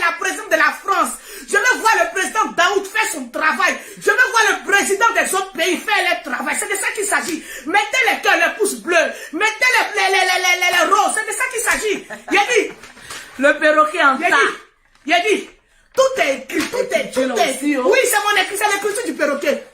la présidente de la France. Je veux voir le président Daoud faire son travail. Je veux voir le président des autres pays faire leur travail. C'est de ça qu'il s'agit. Mettez les cœurs, les pouces bleus. Mettez les roses. C'est de ça qu'il s'agit. Il a dit. Le perroquet en tas. Il a dit. Tout est écrit, tout est. Oui, c'est mon écrit, c'est l'écriture du perroquet.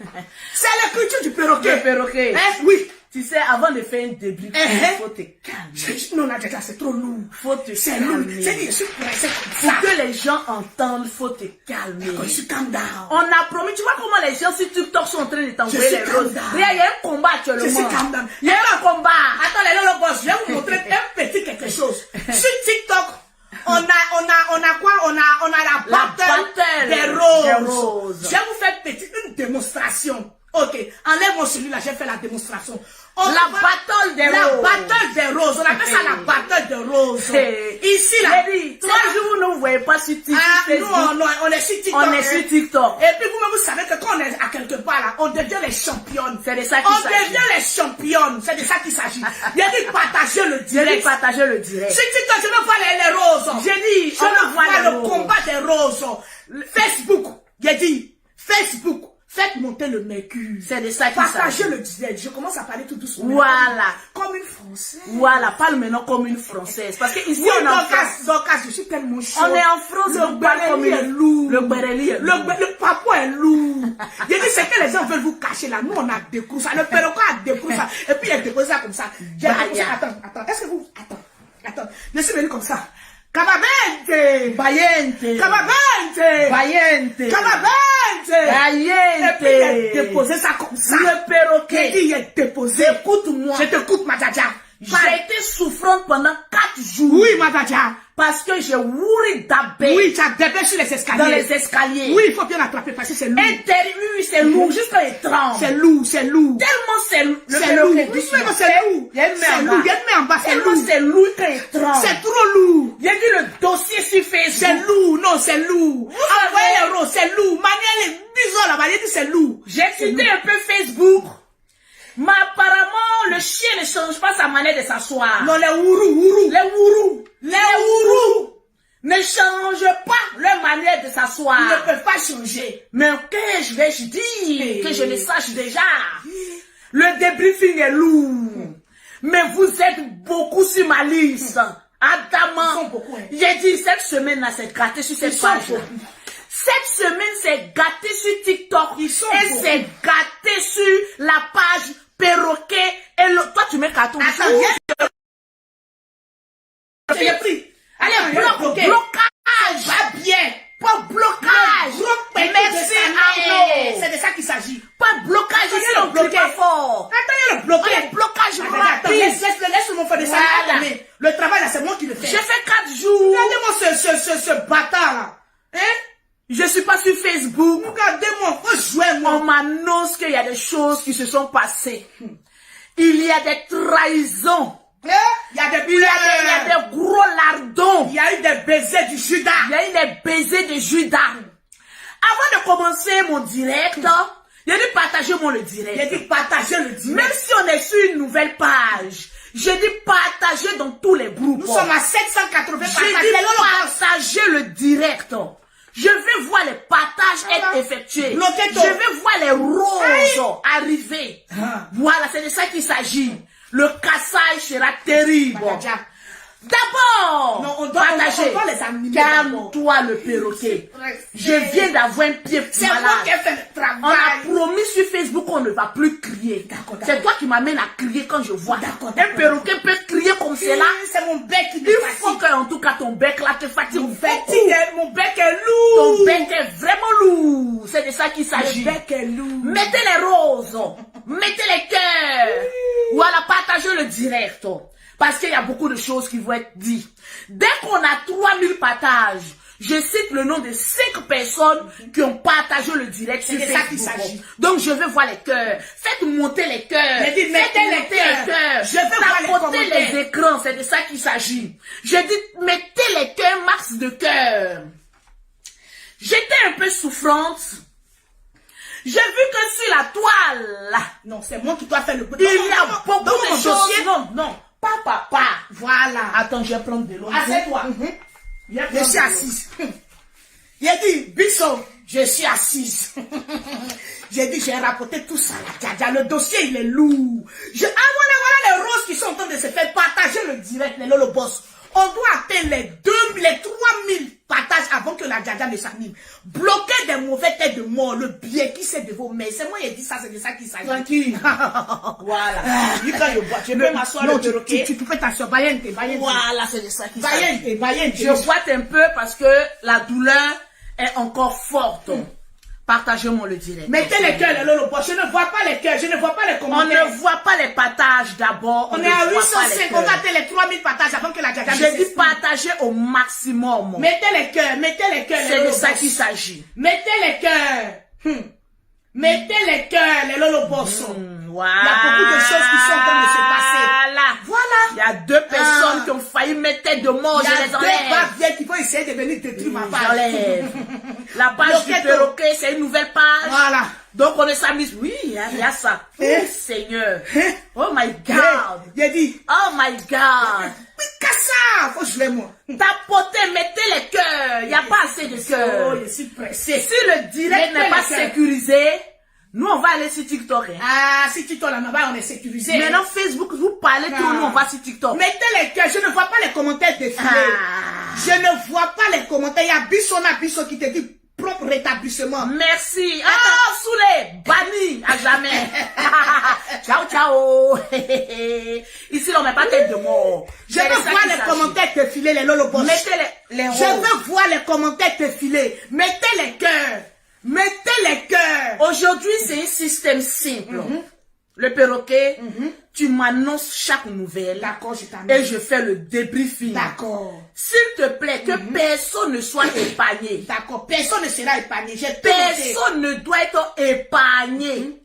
C'est l'écriture du perroquet. Le perroquet. Oui. Tu sais, avant de faire un début, il faut te calmer. Non, Nadja, c'est trop lourd. Faut te C'est calmer. lourd. C'est dit, je suis pressé comme ça. Pour que les gens entendent, faut te calmer. Je suis calm down. On a promis, tu vois comment les gens sur TikTok sont en train de t'envoyer les roses. Il y a un combat actuellement. Je suis calm down. Il y a un combat. Attends, les lolos boss, je vais vous montrer un petit quelque chose. Sur TikTok, on a quoi? On a la battle des roses. Je vais vous faire une démonstration. Ok, enlève-moi celui-là, j'ai fait la démonstration. La battle des roses. La battle des roses. On appelle ça la battle des roses. Ici, là. Toi, vous ne voyez pas sur TikTok. Non, on est sur TikTok. On est sur TikTok. Et puis vous-même, vous savez que quand on est à quelque part, là, on devient les championnes. C'est de ça qu'il s'agit. On devient les championnes. C'est de ça qu'il s'agit. Il a dit partager le direct. Partager le direct. Sur TikTok, je veux voir les roses. J'ai dit, je veux voir le combat des roses. Facebook. J'ai dit, Facebook. Faites monter le mercure. C'est de ça qu'il s'agit. Partagez le direct. Je commence à parler tout doucement. Voilà. Comme une Française. Voilà, parle maintenant comme une Française. Parce que ici, on est en France. Dorcas, je suis tellement chaud. On est en France, le parle comme une loup. Le Béréli est lourd. Le papou est lourd. J'ai dit, c'est que les gens veulent vous cacher là. Nous, on a découvert ça. Le perroquet a découvert ça. Et puis, il a déposé ça comme ça. J'ai déposé. Attends. Est-ce que vous. Attends. Je suis venu comme ça. Cavavente! Bayente! Cavavente! Bayente! Cavavente! Bayente! Et puis il a déposé ça comme ça. Le perroquet! Il a déposé. Écoute-moi. Je t'écoute, Madadja. J'ai été souffrante pendant 4 jours. Oui, Madadja. Parce que j'ai wouri d'abeilles. Oui, tu as débé sur les escaliers. Dans les escaliers. Oui, il faut bien l'attraper parce que c'est lourd. Oui, c'est lourd, jusqu'à l'étrange. C'est lourd. Tellement c'est lourd. C'est lourd. Oui, mais c'est lourd. Il y a une main en bas. C'est lourd. Tellement c'est lourd qu'à étrange. C'est trop lourd. Il y a dit le dossier sur Facebook. C'est lourd. Non, c'est lourd. Envoyez les roses, c'est lourd. Manière les bisous là-bas, il dit c'est lourd. J'ai quitté un peu Facebook. Mais apparemment, le chien ne change pas sa manière de s'asseoir. Non, les wourous. Les wourous ne changent pas leur manière de s'asseoir. Ils ne peuvent pas changer. Mais que je vais dire, que je le sache déjà. Le débriefing est lourd. Mais vous êtes beaucoup sur ma liste. Adamant. J'ai dit, cette semaine-là, c'est gâté sur cette page. Cette semaine, c'est gâté sur TikTok. Et c'est gâté sur la page perroquet. Et toi, tu mets carton. J'ai pris. Allez, blocage. Va bien. Pas blocage. Merci, Arnaud. C'est de ça qu'il s'agit. Pas blocage. Ici, on ne pas fort. Attends, le blocage. Blocage rapide. Laisse-moi faire de ça. Le travail, là, c'est moi qui le fais. J'ai fait 4 jours. Regardez-moi ce bâtard, là. Hein? Je suis pas sur Facebook. Regardez-moi, faut jouer, moi. On m'annonce qu'il y a des choses qui se sont passées. Il y a des trahisons. Il y a des gros lardons. Il y a eu des baisers du Judas. Il y a eu des baisers de Judas. Avant de commencer mon direct, j'ai dit partagez-moi le direct. J'ai dit partagez le direct. Même si on est sur une nouvelle page, j'ai dit partagez dans tous les groupes. Nous sommes à 780 partages. J'ai dit partagez le direct. Je vais voir les partages être effectués. Je vais voir les roses arriver. Voilà, c'est de ça qu'il s'agit. Le cassage sera terrible. D'abord, on doit les animer. Calme-toi le perroquet. Je viens d'avoir un pied malade. C'est moi qui ai fait le travail. On a promis sur Facebook qu'on ne va plus crier. C'est toi qui m'amènes à crier quand je vois. Un perroquet peut crier comme cela. C'est mon bec qui me fatigue. Il faut qu'en tout cas ton bec là te fatigue. Mon bec est lourd. Ton bec est vraiment lourd. C'est de ça qu'il s'agit. Mon bec est lourd. Mettez les roses. Mettez les cœurs. Voilà, partagez le direct. Parce qu'il y a beaucoup de choses qui vont être dites. Dès qu'on a 3000 partages, je cite le nom de 5 personnes qui ont partagé le direct sur Facebook. Donc je veux voir les cœurs. Faites monter les cœurs. Faites monter les cœurs. Je veux voir les écrans, c'est de ça qu'il s'agit. Je dis, mettez les cœurs, max de cœurs. J'étais un peu souffrante. J'ai vu que sur la toile, non, c'est moi qui dois faire le il y a beaucoup de choses. Non. Papa. Voilà. Attends, je vais prendre de l'eau. Assieds-toi. Je suis assise. Il a dit, Bissot, je suis assise. J'ai dit, j'ai rapporté tout ça, la Djadia. Le dossier, il est lourd. Voilà les roses qui sont en train de se faire partager le direct, les Lolo Boss. On doit atteindre les 3000 partages avant que la Djadia ne s'anime. Bloquer des mauvais têtes de mort, le bien qui c'est de vos mains. C'est moi qui ai dit ça, c'est de ça qu'il s'agit. Tranquille. Voilà. Je peux m'asseoir le perroquet. Tu peux t'asseoir. Bayente. Voilà, c'est de ça qu'il s'agit. Bayente. Je boite un peu parce que la douleur est encore forte. Partagez-moi le direct. Mettez les cœurs, les Lolo Boss. Je ne vois pas les cœurs, je ne vois pas les commentaires. On ne voit pas les partages d'abord. On est à 805, on va atteindre les 3000 partages avant que la Djadia. J'ai dit partager au maximum. Mettez les cœurs, c'est de ça qu'il s'agit. Mettez les cœurs. Mettez les cœurs, les Lolo Boss. Voilà. Il y a beaucoup de choses qui sont en train de se passer. Voilà. Il y a 2 personnes qui ont failli mettre tête de mort. Je les enlève. Il y a 2 baviers qui vont essayer de venir détruire ma page. J'enlève. La page du perroquet, c'est une nouvelle page. Voilà. Donc on est s'amuse. Oui, il y a ça. Oh Seigneur. Oh my God. Il a dit. Oh my God. Cassa. Faut jouer moi. Tapotez, mettez les cœurs. Il n'y a pas assez de cœurs. Oh, je suis pressé. Si le direct n'est pas sécurisé, nous on va aller sur TikTok. Ah, si TikTok là-bas, on est sécurisé. Maintenant Facebook, vous parlez trop, nous on va sur TikTok. Mettez les cœurs, je ne vois pas les commentaires défiler. Je ne vois pas les commentaires. Il y a Bissot qui te dit propre rétablissement. Merci. Soulé, banni à jamais. Ciao, ciao. Ici, on met pas tête de mort. Je veux voir les commentaires te filer, les Lolo Boss. Mettez les roses. Je veux voir les commentaires te filer. Mettez les cœurs. Mettez les cœurs. Aujourd'hui, c'est un système simple. Le perroquet, tu m'annonces chaque nouvelle. D'accord, je t'annonce. Et je fais le débriefing. D'accord. S'il te plaît, que personne ne soit épargné. D'accord, personne ne sera épargné. Personne ne doit être épargné.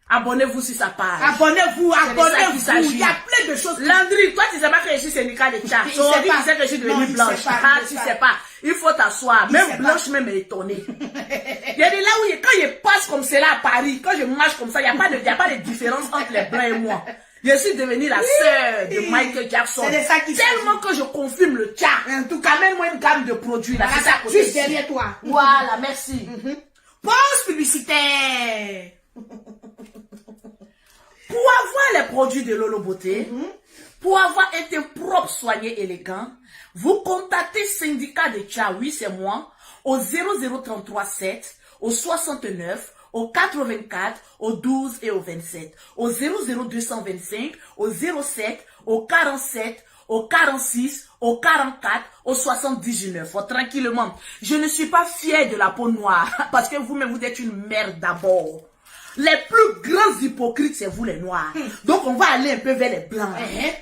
Abonnez-vous sur sa page. Abonnez-vous. Il y a plein de choses. Landry, toi, tu sais pas que je suis syndicat de chat. Tu sais que je suis devenue blanche. Tu sais pas. Il faut t'asseoir. Même blanche, même est étonnée. Il y a des là où, quand je passe comme cela à Paris, quand je marche comme ça, il n'y a pas de différence entre les blancs et moi. Je suis devenue la sœur de Michael Jackson. Tellement que je confirme le chat. En tout cas, amène-moi une gamme de produits. Là, juste derrière toi. Voilà, merci. Pause publicitaire. Pour avoir les produits de Lolo Beauté, pour avoir un teint propre, soigné, élégant, vous contactez Syndicat de Tcha, oui c'est moi, au 00337, au 69, au 84, au 12 et au 27, au 00225, au 07, au 47, au 46, au 44, au 79. Tranquillement. Je ne suis pas fière de la peau noire, parce que vous-même vous êtes une merde d'abord. Les plus grands hypocrites, c'est vous les noirs. Donc, on va aller un peu vers les blancs.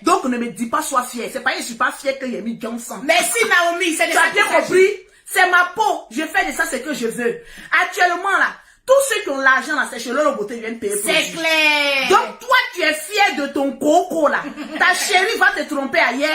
Donc, ne me dis pas sois fier. C'est pas que je suis pas fier qu'il y ait mis Johnson. Merci Naomi, c'est de ça. Tu as bien compris? C'est ma peau. Je fais de ça ce que je veux. Actuellement, là, tous ceux qui ont l'argent là, c'est chez Lolo Beauté, ils viennent payer pour. C'est clair. Donc, toi, tu es fier de ton coco là. Ta chérie va te tromper ailleurs.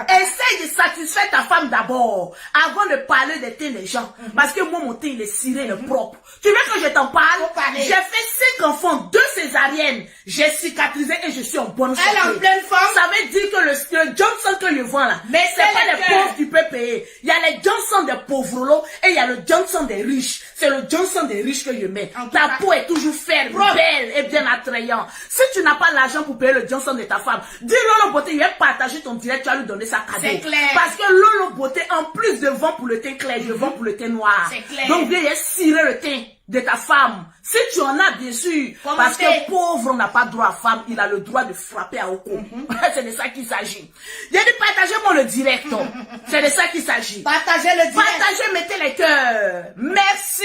Essaye de satisfaire ta femme d'abord, avant de parler de tes les gens. Parce que moi, mon teint, il est ciré, il est propre. Tu veux que je t'en parle? J'ai fait 5 enfants, 2 césariennes. J'ai cicatrisé et je suis en bonne santé. Elle est en pleine forme. Ça veut dire que le Johnson que je vends là, mais c'est pas les pauvres qui peuvent payer. Il y a les Johnson des pauvres et il y a le Johnson des riches. C'est le Johnson des riches que je mets. Ta peau est toujours ferme, belle et bien attrayante. Si tu n'as pas l'argent pour payer le Johnson de ta femme, dis Lolo Beauté, il va partager ton direct, tu vas lui donner sa cadeau. C'est clair. Parce que Lolo Beauté, en plus de vendre pour le teint clair, je vends pour le teint noir. C'est clair. Donc viens cirer le teint de ta femme. Si tu en as, bien sûr. Parce que pauvre n'a pas droit à femme, il a le droit de frapper à Oko. C'est de ça qu'il s'agit. J'ai dit partagez-moi le direct. C'est de ça qu'il s'agit. Partagez le direct. Partagez, mettez les cœurs. Merci,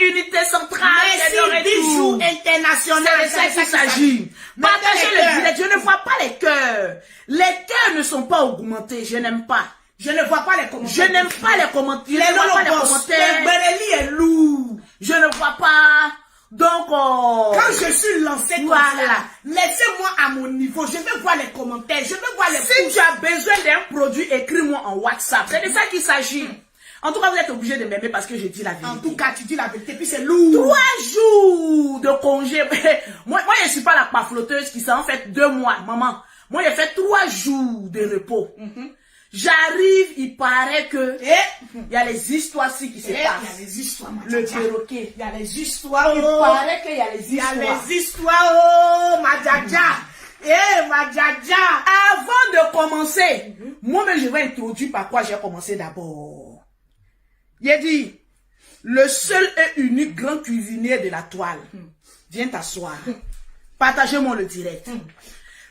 Unité Centrale. Merci, Bijoux International. C'est de ça qu'il s'agit. Partagez le direct. Je ne vois pas les cœurs. Les cœurs ne sont pas augmentés. Je n'aime pas. Je ne vois pas les commentaires. Je n'aime pas les commentaires. Je ne vois pas les commentaires. Le Béréli est lourd. Je ne vois pas. Donc, quand je suis lancé comme ça, laissez-moi à mon niveau. Je veux voir les commentaires. Je veux voir les Si tu as besoin d'un produit, écris-moi en WhatsApp. C'est de ça qu'il s'agit. En tout cas, vous êtes obligé de m'aimer parce que je dis la vérité. En tout cas, tu dis la vérité, puis c'est lourd. 3 jours de congé. Moi, je ne suis pas la pafloteuse qui s'en fait 2 mois, maman. Moi, j'ai fait 3 jours de repos. J'arrive, il paraît que il y a les histoires-ci qui se passent. Il y a les histoires, le perroquet. Il y a les histoires. Il paraît qu'il y a les histoires. Il y a les histoires, ma djaja. Ma djaja. Avant de commencer, moi-même, je vais introduire par quoi j'ai commencé d'abord. Il a dit, le seul et unique grand cuisinier de la toile. Viens t'asseoir. Partagez-moi le direct.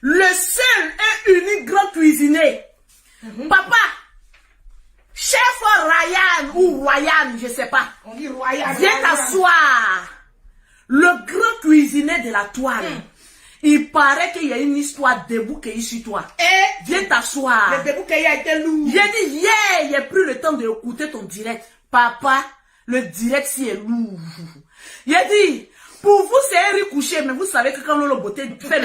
Le seul et unique grand cuisinier. Papa, chef Ryan ou Ryan, je sais pas. On dit Ryan. Viens t'asseoir. Le grand cuisinier de la toile. Il paraît qu'il y a une histoire débouquée sur toi. Viens t'asseoir. Le débouqué a été lourd. J'ai dit, hier, j'ai pris le temps d'écouter ton direct. Papa, le direct, si est lourd. J'ai dit, pour vous, c'est un riz couché, mais vous savez que quand Lolo Beauté fait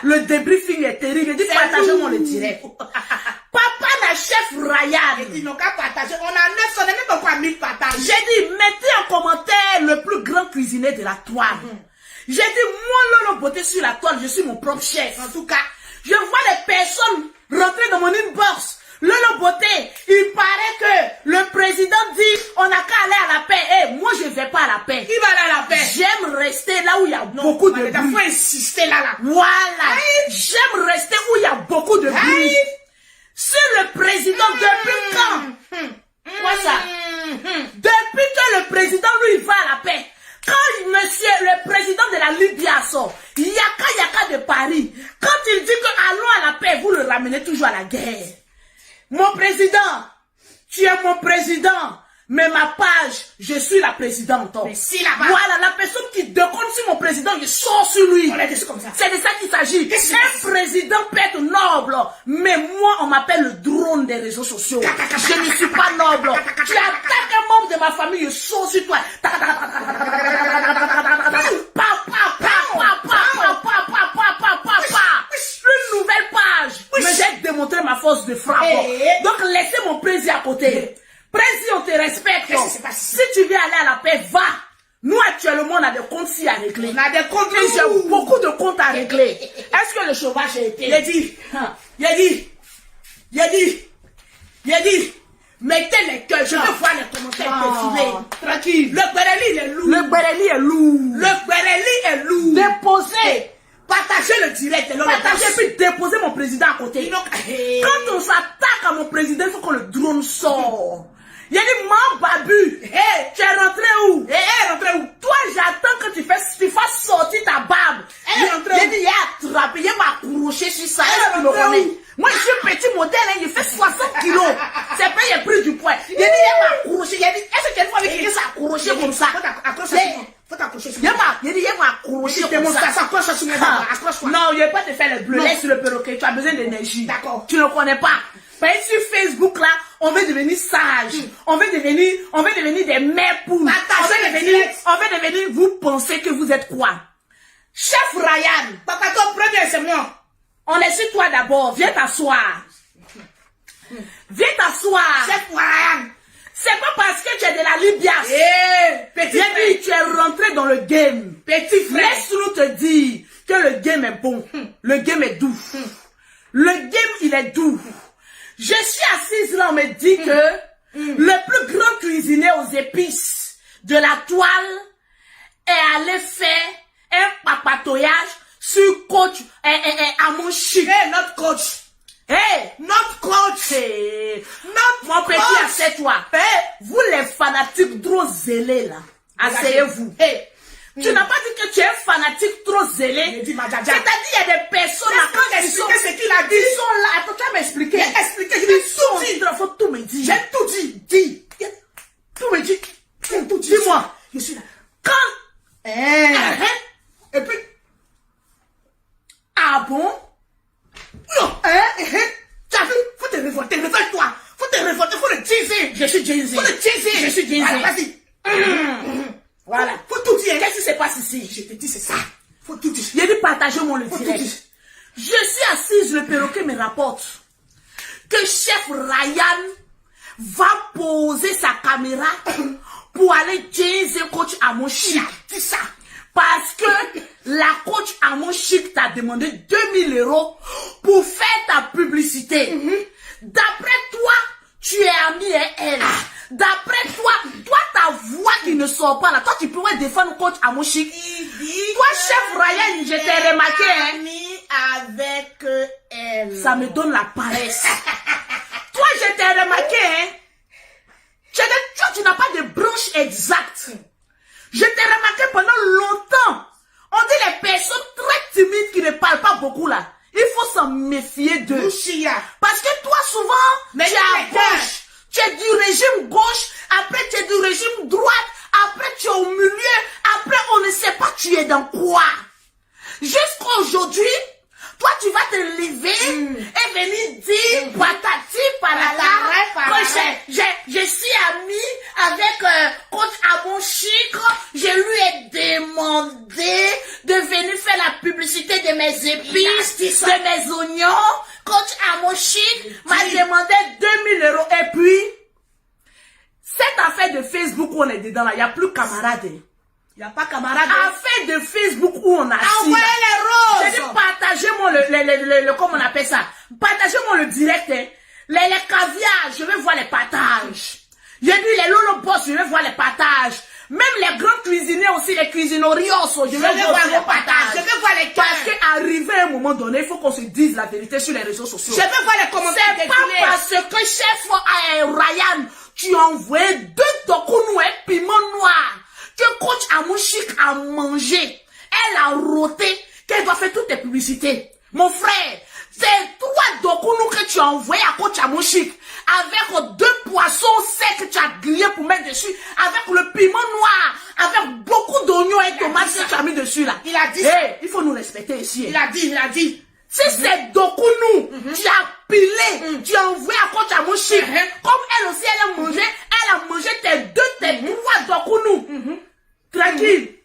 le débriefing est terrible. J'ai dit, partagez-moi le direct. Papa, la chef Ryan. Ils n'ont qu'à partager. On a 900, on n'est même pas 1000 partages. J'ai dit, mettez en commentaire le plus grand cuisinier de la toile. J'ai dit, moi, Lolo Beauté sur la toile, je suis mon propre chef. En tout cas, je vois les personnes rentrer dans mon inbox. Lolo Beauté, il paraît que le président dit on n'a qu'à aller à la paix. Et moi, je ne vais pas à la paix. Qui va aller à la paix? J'aime rester là où il y a beaucoup de bruit. Il faut insister là. Voilà. J'aime rester où il y a beaucoup de bruit. Si le président, depuis quand? Quoi ça? Depuis que le président, lui, va à la paix. Quand monsieur, le président de la Libye sort, Yaka de Paris, quand il dit que allons à la paix, vous le ramenez toujours à la guerre. Mon président, tu es mon président, mais ma page, je suis la présidente. Mais si là-bas. Voilà, la personne qui déconne sur mon président, je sors sur lui. On est juste comme ça. C'est de ça qu'il s'agit. Un président peut être noble, mais moi, on m'appelle le drone des réseaux sociaux. Je ne suis pas noble. Tu attaques un membre de ma famille, je sors sur toi. Une nouvelle page. Mais j'ai démontré ma force de frappe. Donc, laissez mon président à côté. Président, on te respecte. Si tu veux aller à la paix, va. Nous, actuellement, on a des comptes ici à régler. On a des comptes. J'ai beaucoup de comptes à régler. Est-ce que le chômage a été? Il a dit, mettez les cœurs. Je veux voir les commentaires défiler. Tranquille. Le Béréli, il est lourd. Le Béréli est lourd. Le Béréli est lourd. Déposez. Partagez le direct. Partagez puis déposez mon président à côté. Quand on s'attaque à mon président, il faut que le drone sorte. Il y a dit, man, Babu, tu es rentré où? Rentré où? Toi, j'attends que tu fasses sortir ta barbe. Il a dit, il a attrapé, il m'a accroché sur ça. Est-ce que tu me connais? Moi, je suis petit modèle, il fait 60 kilos. C'est pas, il a pris du poids. Il a dit, il m'a accroché. Il a dit, est-ce que quelqu'un avec quelqu'un s'est accroché comme ça? Faut t'accrocher sur moi. Il a dit, il m'a accroché comme ça. Non, il n'y a pas de faire le bleu. Laisse le perroquet, tu as besoin d'énergie. D'accord. Tu ne connais pas. Sur Facebook là, on veut devenir sage, on veut devenir des mères poules, on veut devenir, vous pensez que vous êtes quoi? Chef Ryan, papa, ton premier c'est moi. On est sur toi d'abord, viens t'asseoir. Viens t'asseoir. Chef Ryan. C'est pas parce que tu es de la Libye. Petit frère, tu es rentré dans le game. Petit frère. Laisse-nous te dire que le game est bon, le game est doux. Le game, il est doux. Je suis assise là, on me dit que le plus grand cuisinier aux épices de la toile est allé faire un papatoyage sur coach à mon chic. Notre coach. Notre coach. Mon petit, assieds-toi. Vous les fanatiques trop zélés là, asseyez-vous. Tu n'as pas dit que tu es un fanatique trop zélé. C'est-à-dire, il y a des personnes là, quand elles sont, ce qu'il a dit. Ils sont là. Attends, tu vas m'expliquer. Il faut tout me dire. J'ai tout dit. Dis. Tout me dit. Dis-moi. Je suis là. Quand. Et puis. Ah bon? Non. Tu as vu? Faut te révolter. Révolte-toi. Faut te révolter. Faut le teaser. Je suis Jay-Z. Faut le teaser. Je suis Jay-Z. Vas-y. Voilà. Faut tout dire. Qu'est-ce qui se passe ici? Je te dis, c'est ça. Faut tout dire. Il a dit partagez-moi le direct. Je suis assise, le perroquet me rapporte que chef Ryan va poser sa caméra pour aller Jay-Z coach à mon chic. C'est ça. Parce que la coach à mon chic t'a demandé 2000 € pour faire ta publicité. 2000 D'après toi, tu es ami et elle. D'après toi, ta voix qui ne sort pas là, toi tu pourrais défendre coach Amoshik. Toi, chef Ryan, je t'ai remarqué. Ami avec elle. Ça me donne la paresse. Toi, je t'ai remarqué, hein. Tu n'as pas de branche exacte. Je t'ai remarqué pendant longtemps. On dit les personnes très timides qui ne parlent pas beaucoup là. Il faut s'en méfier d'eux. Parce que toi, souvent, tu es à gauche. Tu es du régime gauche. Après, tu es du régime droite. Après, tu es au milieu. Après, on ne sait pas tu es dans quoi. Jusqu'à aujourd'hui, toi, tu vas te lever et venir dire patati patata que je suis ami avec coach Amoshik. Je lui ai demandé de venir faire la publicité de mes épices, de mes oignons. Coach Amoshik m'a demandé 2000 €. Et puis, cette affaire de Facebook où on est dedans là, il n'y a plus camarades. Il n'y a pas camarade. Affaire de Facebook où on a envoyez les roses. J'ai dit partagez-moi comment on appelle ça. Partagez-moi le direct. Hein. Les caviars, je veux voir les partages. J'ai dit les lolo boss, je veux voir les partages. Même les grands cuisiniers aussi, les cuisinorios, je veux voir les partages. Je veux voir les cœurs. Parce qu'arrivé à un moment donné, il faut qu'on se dise la vérité sur les réseaux sociaux. Je veux voir les commentaires. C'est pas parce que chef Ryan, tu as envoyé 2 dokounou et piment noir que coach Amoshik a mangé. Elle a roté qu'elle doit faire toutes tes publicités. Mon frère, c'est 3 dokounou que tu as envoyé à coach Amoshik avec 2 poissons secs que tu as grillés pour mettre dessus, avec le piment noir, avec beaucoup d'oignons et tomates que tu as mis dessus là. Il a dit. Hey, il faut nous respecter ici. Il a dit. Si c'est dokounou, tu as pilé, tu as envoyé à coach Amoshik. Comme elle aussi, elle a mangé tes 3 dokounou. Tranquille.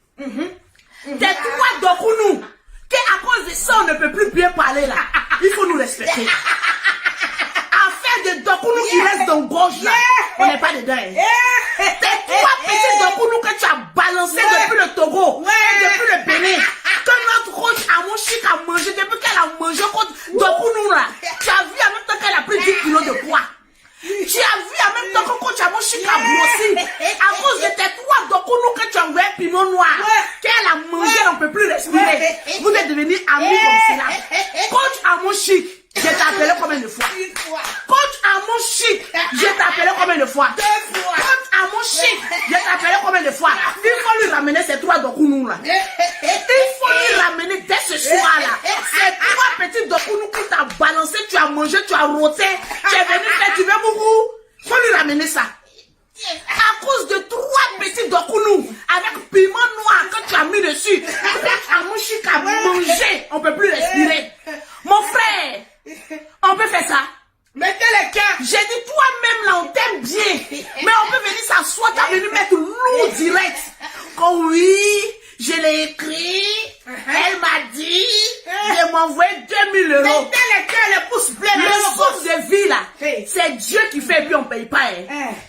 Tes 3 dokounou. Qu'à cause de ça, on ne peut plus bien parler là. Il faut nous respecter. Affaire de dokounou qui reste dans gauche là. On n'est pas dedans. Tes 3 petits dokounou que tu as balancés depuis le Togo et depuis le Bénin. Que notre coach Amoshik a mangé, depuis qu'elle a mangé dokounou là. Tu as vu en même temps qu'elle a pris 10 kilos de poids. Tu as vu en même temps que coach Amoshik a grossi. À cause de tes 3 dokounou que tu as envoyé piment noir. Qu'elle a mangé, on ne peut plus respirer. Vous êtes devenus amis comme cela. Coach Amoshik, je t'ai appelé combien de fois? Une fois. Coach Amoshik, je t'ai appelé combien de fois? 2 fois. Coach Amoshik, je t'ai appelé combien de fois? Il faut lui ramener ces 3 dokounou là. Il faut lui ramener dès ce soir là. Ces 3 petits dokounou que tu as balancé, tu as mangé, tu as roté, tu es venu faire, tu veux beaucoup. Il faut lui ramener ça. À cause de 3 petits dokounou avec piment noir que tu as mis dessus, Coach Amoshik a mangé, on ne peut plus respirer. Mon frère, on peut faire ça. Mettez les cœurs. J'ai dit toi-même là, on t'aime bien. Mais on peut venir s'asseoir, t'as venu mettre lourd direct. Quand oui, je l'ai écrit, elle m'a dit de m'envoyer 2000 €. Mettez les cœurs, les pouces pleins. Le source de vie là, c'est Dieu qui fait et puis on ne paye pas.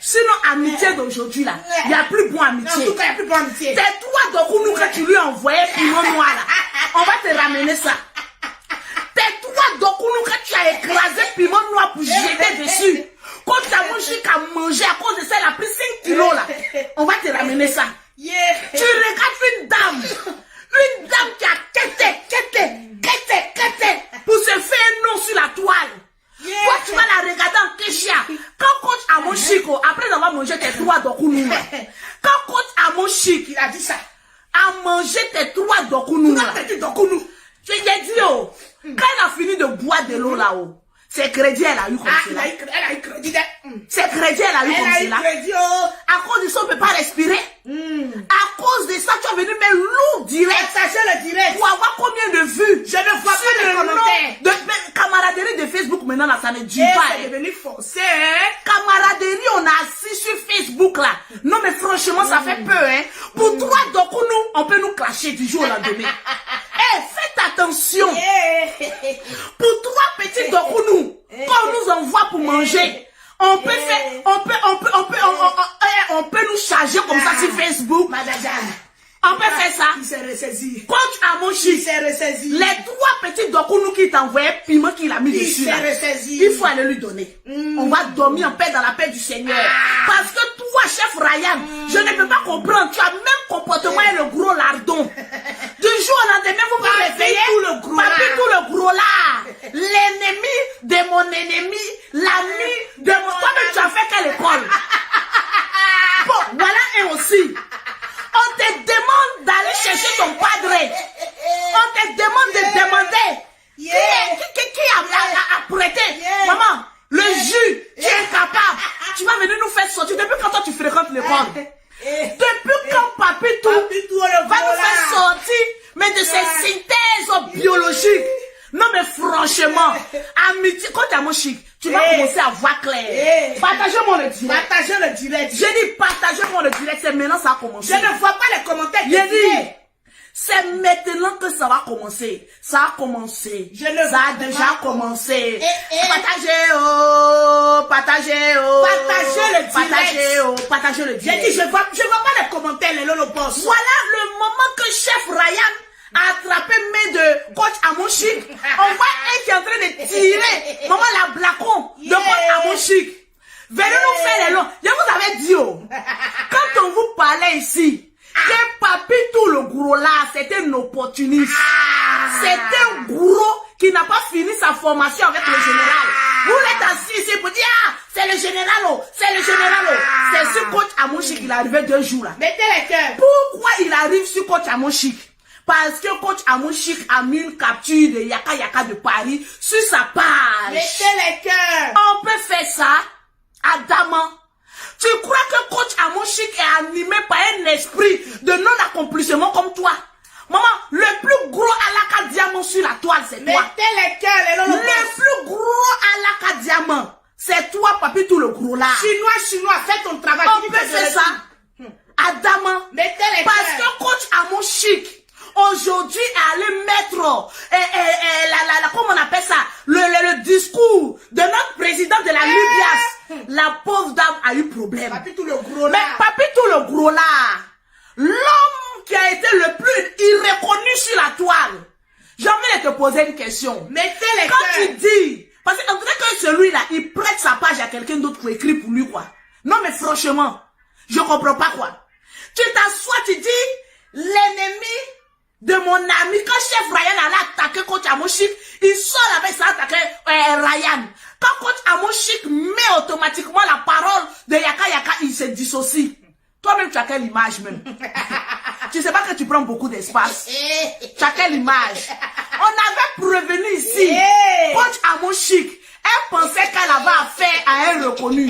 Sinon, amitié d'aujourd'hui là, il n'y a plus bon amitié. En tout cas, il n'y a plus bon amitié. C'est 3 dokounou que tu lui as envoyé piment noir là. On va te ramener ça. Tes 3 dokounou que tu as écrasé piment noir pour jeter dessus. Quand tu as mangé qu'à manger à cause de ça, elle a pris 5 kilos là. On va te ramener ça. Tu regardes une dame qui a quêté pour se faire un nom sur la toile. Toi, tu vas la regarder en kéchia. Quand coach Amoshik, après avoir mangé tes 3 dokounou là, quand coach Amoshik, Il a dit ça. a mangé tes 3 dokounou là, je t'ai dit, oh, quand elle a fini de boire de l'eau là-haut, c'est crédit, elle a eu comme cela. Elle a eu crédit. C'est crédit, elle a eu comme cela. Crédit, À cause de ça, on ne peut pas respirer. À cause de ça, tu as venu mettre lourd direct. Sachez le direct. Pour avoir combien de vues? Je ne vois pas les commentaires. De camaraderie de Facebook, maintenant, là, ça ne dit pas. C'est devenu forcé, Camaraderie, on a assis sur Facebook, là. Non, mais franchement, ça fait peur, hein. Pour 3 dokounou, on peut nous clasher du jour au lendemain. Faites attention. Pour 3 petits dokounou, quand on nous envoie pour manger, on peut faire, on peut nous charger comme ça sur Facebook. Madame. On peut faire ça. Il s'est ressaisi. Coach Amoshik, Il s'est ressaisi. les 3 petit Dokounou qui t'a envoyé piment qu'il a mis dessus, là, il faut aller lui donner. On va dormir en paix dans la paix du Seigneur. Parce que toi, chef Ryan, je ne peux pas comprendre. Tu as le même comportement et le gros lardon. Du jour au lendemain, vous vous réveillez. Papi, tout le gros là. L'ennemi de mon ennemi, l'ami de mon... Toi-même, tu as fait quelle école? Bon, voilà et aussi. On te demande d'aller chercher ton padre. On te demande de demander qui a prêté. Maman, le jus, tu es incapable. Tu vas venir nous faire sortir. Depuis quand toi tu fréquentes l'école? Depuis quand Papi Tout va nous faire sortir, mais de ces synthèses biologiques? Non mais franchement, amitié, quand tu as mon chic, tu vas commencer à voir clair. Partagez-moi le direct. Partagez le direct. J'ai dit partagez-moi le direct, c'est maintenant ça a commencé. Je ne vois pas les commentaires. J'ai dit, c'est maintenant que ça va commencer. Ça a commencé. Ça a déjà commencé. Partagez, oh, partagez, oh. Partagez le direct. Partagez, oh, partagez le direct. J'ai dit, je vois pas les commentaires, les Lolo Boss. Voilà le moment que chef Ryan a attrapé mes de coach Amoshik. On voit un qui est en train de tirer. Maman la blacon de coach Amoshik. Venez nous faire les longs. Je vous avais dit, oh, quand on vous parlait ici, que Papi Tout le gros là, c'était un opportuniste. C'était un gros qui n'a pas fini sa formation avec le général. Vous êtes assis ici pour dire, ah, c'est le général, oh, c'est le général, oh. C'est sur coach Amoshik qu'il est arrivé 2 jours là. Mettez les cœurs. Pourquoi il arrive sur coach Amoshik? Parce que coach Amoshik a mis une capture de Yaka Yaka de Paris sur sa page. Mettez les cœurs. On peut faire ça à Daman. Tu crois que coach Amoshik est animé par un esprit de non-accomplissement comme toi? Maman, le plus gros Alaka diamant sur la toile, c'est toi. Mettez les cœurs, les Lolo Boss. Le plus gros Alaka diamant, c'est toi, Papi Tout le gros là. Chinois, fais ton travail. On peut faire ça à Daman. Mettez les Parce cœurs. que coach Amoshik, aujourd'hui, allait mettre, comment on appelle ça, le discours de notre président de la Libias. La pauvre dame a eu problème. Papi Tout le gros là. Mais Papi Tout le gros là, l'homme qui a été le plus irreconnu sur la toile, j'ai envie de te poser une question. Mettez les Quand cœurs. tu dis, parce qu'on dirait que celui-là, il prête sa page à quelqu'un d'autre pour écrire pour lui, quoi. Non, mais franchement, je comprends pas, quoi. Tu t'assois, tu dis, l'ennemi de mon ami, quand chef Ryan allait attaquer coach Amoshik, il sort avec ça attaquer Ryan. Quand coach Amoshik met automatiquement la parole de Yaka Yaka, il se dissocie. Toi-même, tu as quelle image même? Tu sais pas que tu prends beaucoup d'espace. Tu as quelle image? On avait prévenu ici, coach Amoshik, elle pensait qu'elle avait affaire à un reconnu.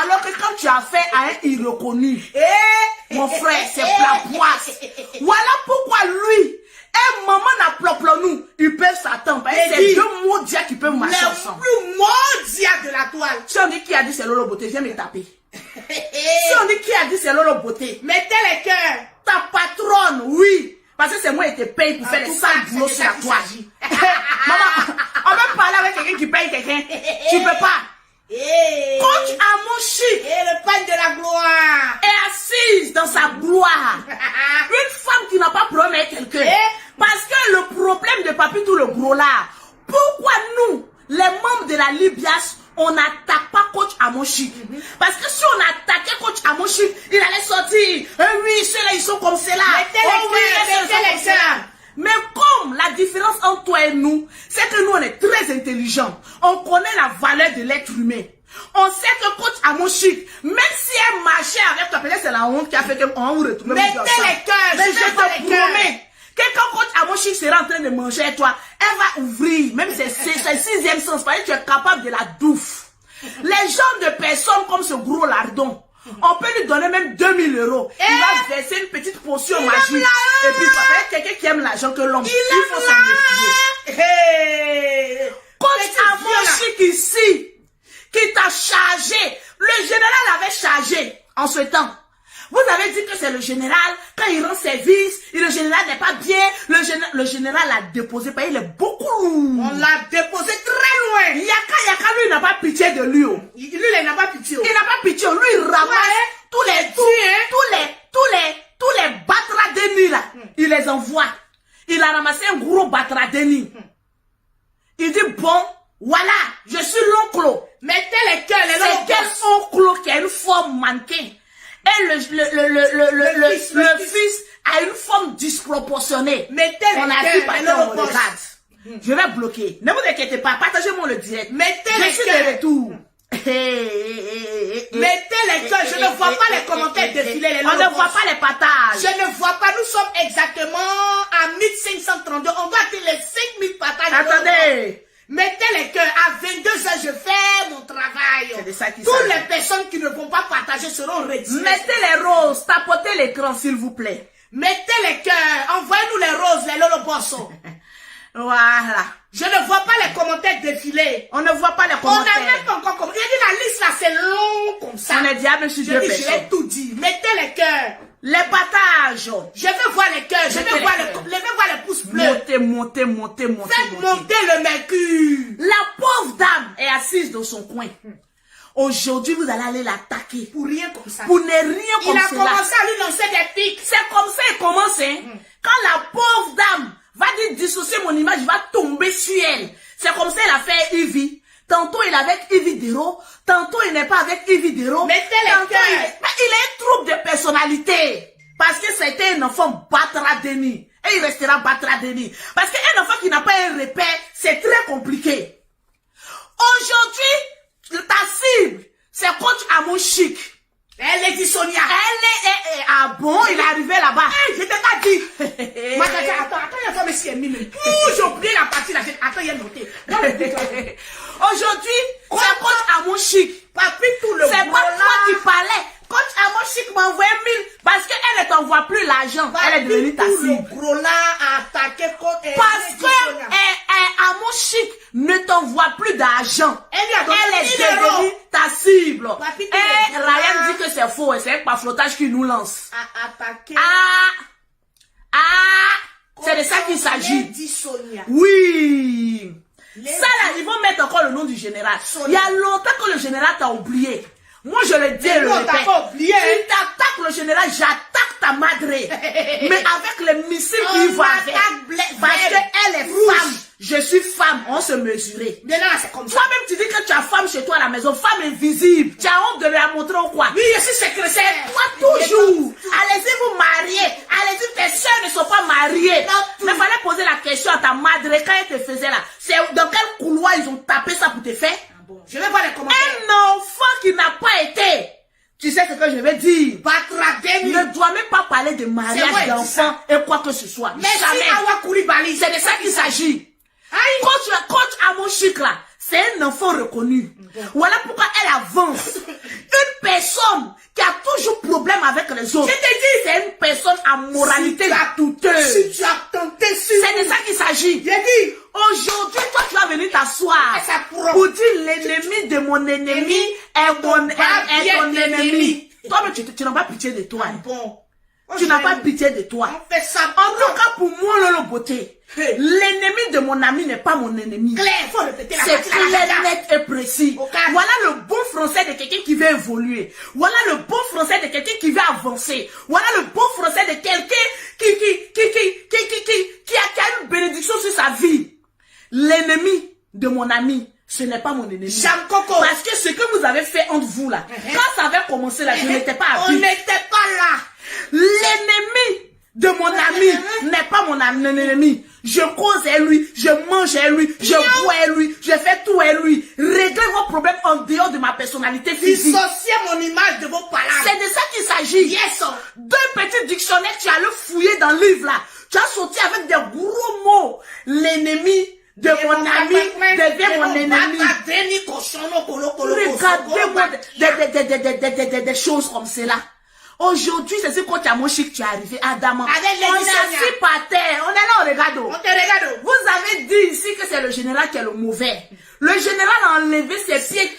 Alors que quand tu as affaire à un irreconnu, mon frère, c'est plat poisse. Voilà pourquoi lui, un moment n'a nous, ils peuvent s'attendre. C'est 2 mots dia qui peuvent marcher ensemble. Le plus maudit de la toile. Si on dit qui a dit c'est Lolo Beauté, viens me taper. Si on dit qui a dit c'est Lolo Beauté, mettez les cœurs. Ta patronne, oui. Parce que c'est moi qui te paye pour faire les sales boulots sur la toile. Maman, on va parler avec quelqu'un qui paye quelqu'un. Tu peux pas. Coach Amoshik et le pain de la gloire est assise dans sa gloire. Une femme qui n'a pas promis quelqu'un. Parce que le problème de Papi Tout le gros là, pourquoi nous, les membres de la Libias, on n'attaque pas coach Amoshik? Parce que si on attaquait coach Amoshik, il allait sortir. Oui, ceux-là, ils sont comme ceux-là. Mettez les cœurs. Mais comme la différence entre toi et nous, c'est que nous, on est très intelligents. On connaît la valeur de l'être humain. On sait que coach Amoshik, même si elle marchait avec toi, peut-être c'est la honte qui a fait qu'on vous retrouve. Mettez les cœurs. Mais je te promets que quand coach Amoshik sera en train de manger avec toi, elle va ouvrir, même c'est 6e sens, parce que tu es capable de la bouffe. Les gens de personnes comme ce gros lardon, on peut lui donner même 2000 €. Il va verser une petite potion magique. Et puis, quelqu'un qui aime l'argent que l'homme, il faut s'en méfier. Coach Amoshik ici, qui t'a chargé, le général avait chargé en ce temps. Vous avez dit que c'est le général, quand il rend service, et le général n'est pas bien, le général l'a déposé, il est beaucoup lourd. On l'a déposé très loin. Yaka, lui, il n'a pas pitié de lui. Lui, il n'a pas pitié. Il n'a pas pitié. Lui, il ramasse tous les batradénis là. Il les envoie. Il a ramassé un gros batradéni. Voilà, je suis l'oncle. Mettez les cœurs, les C'est quel oncle qui a une forme mannequin. Et le fils a une forme disproportionnée. Mettez on les a cœurs, vu les par on lobos. regarde. Je vais bloquer. Ne vous inquiétez pas, partagez-moi le direct. Mettez je les suis cœurs. de retour. Mettez les cœurs, je ne vois pas les commentaires défiler, les on ne lobos. voit pas les partages. Je ne vois pas, nous sommes exactement à 1532. On doit atteindre les 5000 partages. Attendez. Mettez les cœurs. À 22h, je fais mon travail. C'est de ça qu'il Toutes s'agit. les personnes qui ne vont pas partager seront retirées. Mettez les roses, tapotez l'écran s'il vous plaît. Mettez les cœurs. Envoyez-nous les roses, les lolobossos. Voilà. Je ne vois pas les commentaires défiler. On ne voit pas les On n'a commentaires. même pas encore commenté. J'ai dit la liste là, c'est long comme ça. On est diable sur Je deux dis, je personnes. vais tout dire. Mettez les cœurs. Les partages. Je veux voir les cœurs. Je veux voir les pouces bleus. Montez. Faites monter le mercure. La pauvre dame est assise dans son coin. Aujourd'hui, vous allez aller l'attaquer. Pour rien comme ça. Pour ne rien comme Il a cela. commencé à lui lancer des pics. C'est comme ça qu'il commence. Hein? Quand la pauvre dame va dire dissocier mon image, il va tomber sur elle. C'est comme ça qu'il a fait Ivy. Tantôt il est avec Ivy Dero, tantôt il n'est pas avec Ivy Dero. Mettez les tantôt cœurs. il a un trouble de personnalité. Parce que c'était un enfant Batradeni. Et il restera Batradeni. Parce qu'un enfant qui n'a pas un repère, c'est très compliqué. Aujourd'hui, ta cible, c'est coach Amon Chic. Elle est dit Sonia. Elle est... Ah bon, il est arrivé là-bas. Hey, je t'ai pas dit. Attends, il y a comme si elle mime. J'ai oublié la partie là. Attends, il y a noté. Aujourd'hui, c'est coach Amon Chic. Papi, tout le C'est pas toi qui parlais. Coach Amon Chic m'a envoyé 1000 parce qu'elle ne t'envoie plus l'argent. Elle est devenue ta cible. Le gros là a attaqué contre Parce que Amon Chic ne t'envoie plus d'argent. Elle est devenue ta cible. Papi, Et Ryan dit que c'est faux. C'est pas flottage qui nous lance. a attaqué. C'est de ça qu'il s'agit. Dit Sonia. Oui. Ça là, ils vont mettre encore le nom du général. Il y a longtemps que le général t'a oublié. Moi, je le dis et le répète. Tu t'attaques le général, j'attaque ta madre. Mais avec les missiles qui vont avec. Parce qu'elle est femme. Je suis femme. On se mesurait. C'est comme ça. Toi-même, tu dis que tu as femme chez toi à la maison. Femme invisible. Tu as honte de la montrer ou quoi? Oui, je suis secrétaire. C'est toi toujours. Allez-y vous marier. Allez-y, tes soeurs ne sont pas mariées. Mais fallait poser la question à ta madre quand elle te faisait là. C'est dans quel couloir ils ont tapé ça pour te faire? Je vais voir les commentaires. Un enfant qui n'a pas été. Tu sais ce que je vais dire? Batradeni. Ne doit même pas parler de mariage d'enfant et quoi que ce soit. Merci Awa Koulibaly. C'est de ça qu'il s'agit. Coach Amon Chic là, c'est un enfant reconnu. Voilà pourquoi elle avance. Une personne qui a toujours problème avec les autres. Je t'ai dit, c'est une personne à moralité douteuse. Si tu as tenté, c'est de ça qu'il s'agit. J'ai dit, aujourd'hui, toi tu vas venir t'asseoir pour dire l'ennemi de mon ennemi est ton ennemi. Toi, mais tu n'as pas pitié de toi. Bon. Tu n'as pas pitié de toi. On fait ça. En tout cas, pour moi, Lolo Beauté, l'ennemi de mon ami n'est pas mon ennemi. Claire, faut répéter la c'est clair, net et précis. Okay. Voilà le bon français de quelqu'un qui veut évoluer. Voilà le bon français de quelqu'un qui veut avancer. Voilà le bon français de quelqu'un qui a une bénédiction sur sa vie. L'ennemi de mon ami, ce n'est pas mon ennemi. Parce que ce que vous avez fait entre vous là, quand ça avait commencé là, je n'étais pas à On n'était pas là. L'ennemi de mon ami n'est pas mon ennemi. Je cause à lui, je mange à lui, je bois à lui, je fais tout à lui. Réglez vos problèmes en dehors de ma personnalité physique. Dissociez mon image de vos paroles. C'est de ça qu'il s'agit. Yes. Deux petits dictionnaires, tu as le fouiller dans le livre là. Tu as sorti avec des gros mots. L'ennemi de mon ami devient mon ennemi. Regardez-moi des choses comme cela. Aujourd'hui, c'est ce que Amon Chic tu es arrivé, Adama. On est assis par terre, on est là, on regarde. On te regarde. Vous avez dit ici que c'est le général qui est le mauvais. Le général a enlevé ses pieds.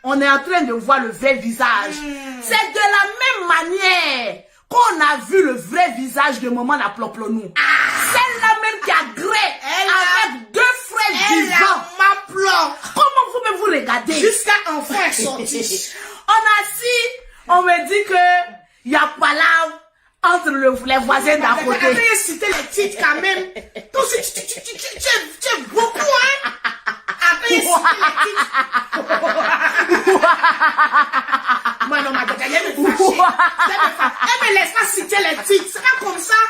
On est en train de voir le vrai visage. C'est de la même manière qu'on a vu le vrai visage de maman la Ploplonou. C'est la même qui a gré avec deux frères vivants. Comment vous-même vous regardez? Jusqu'à enfin sorti. On a assis. On me dit que il y a palabre entre les voisins d'à côté. Après, citer les titres quand même. Tu es beaucoup, hein? Après, citer les titres. Moi, non, ma tête, elle me fâche. Elle me laisse pas citer les titres. C'est pas comme ça.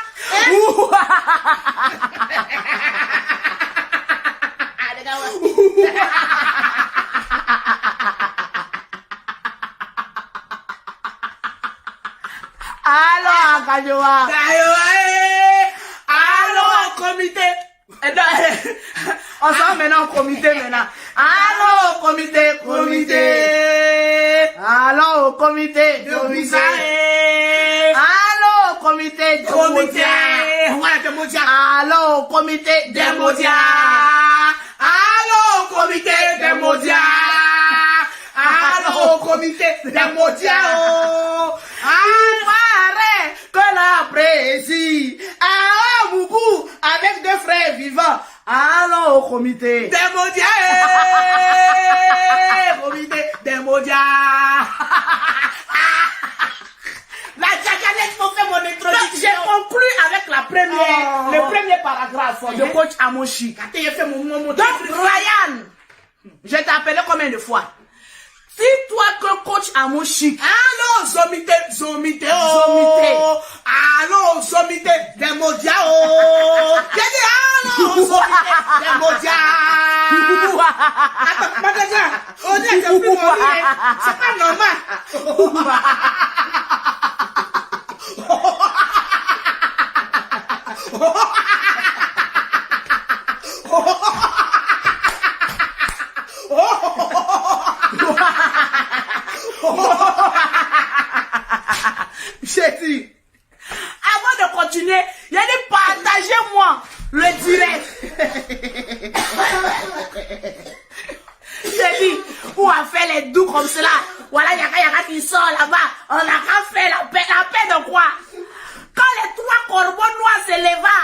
Allô, Kajoa. Allô, comité. On sort maintenant au comité maintenant. Allô, comité. Allô, comité. Allô, comité. Allô, comité des Modia. Allô, comité des Modia. Allô, comité des Modia. Il paraît que la présie a un boubou avec deux frères vivants. Allons au comité des Modia. Comité des Modia. La Jaganette pour faire mon introduction. J'ai conclu avec la première, le premier paragraphe de coach Amoshi. Donc, Ryan, je t'ai appelé combien de fois? Si toi que coach Amoshi. Allô, Zomité. Allô, Zomité des Modia. J'ai dit allô, Zomité des Modia. Attends, magasin, on est plus mourir. C'est pas normal. J'ai dit, avant de continuer, il y a dit partagez-moi le direct. J'ai dit, on a fait les doux comme cela. Voilà, Yaka qui sort là-bas. On a qu'à faire la paix de quoi? Quand les trois corbeaux noirs se leva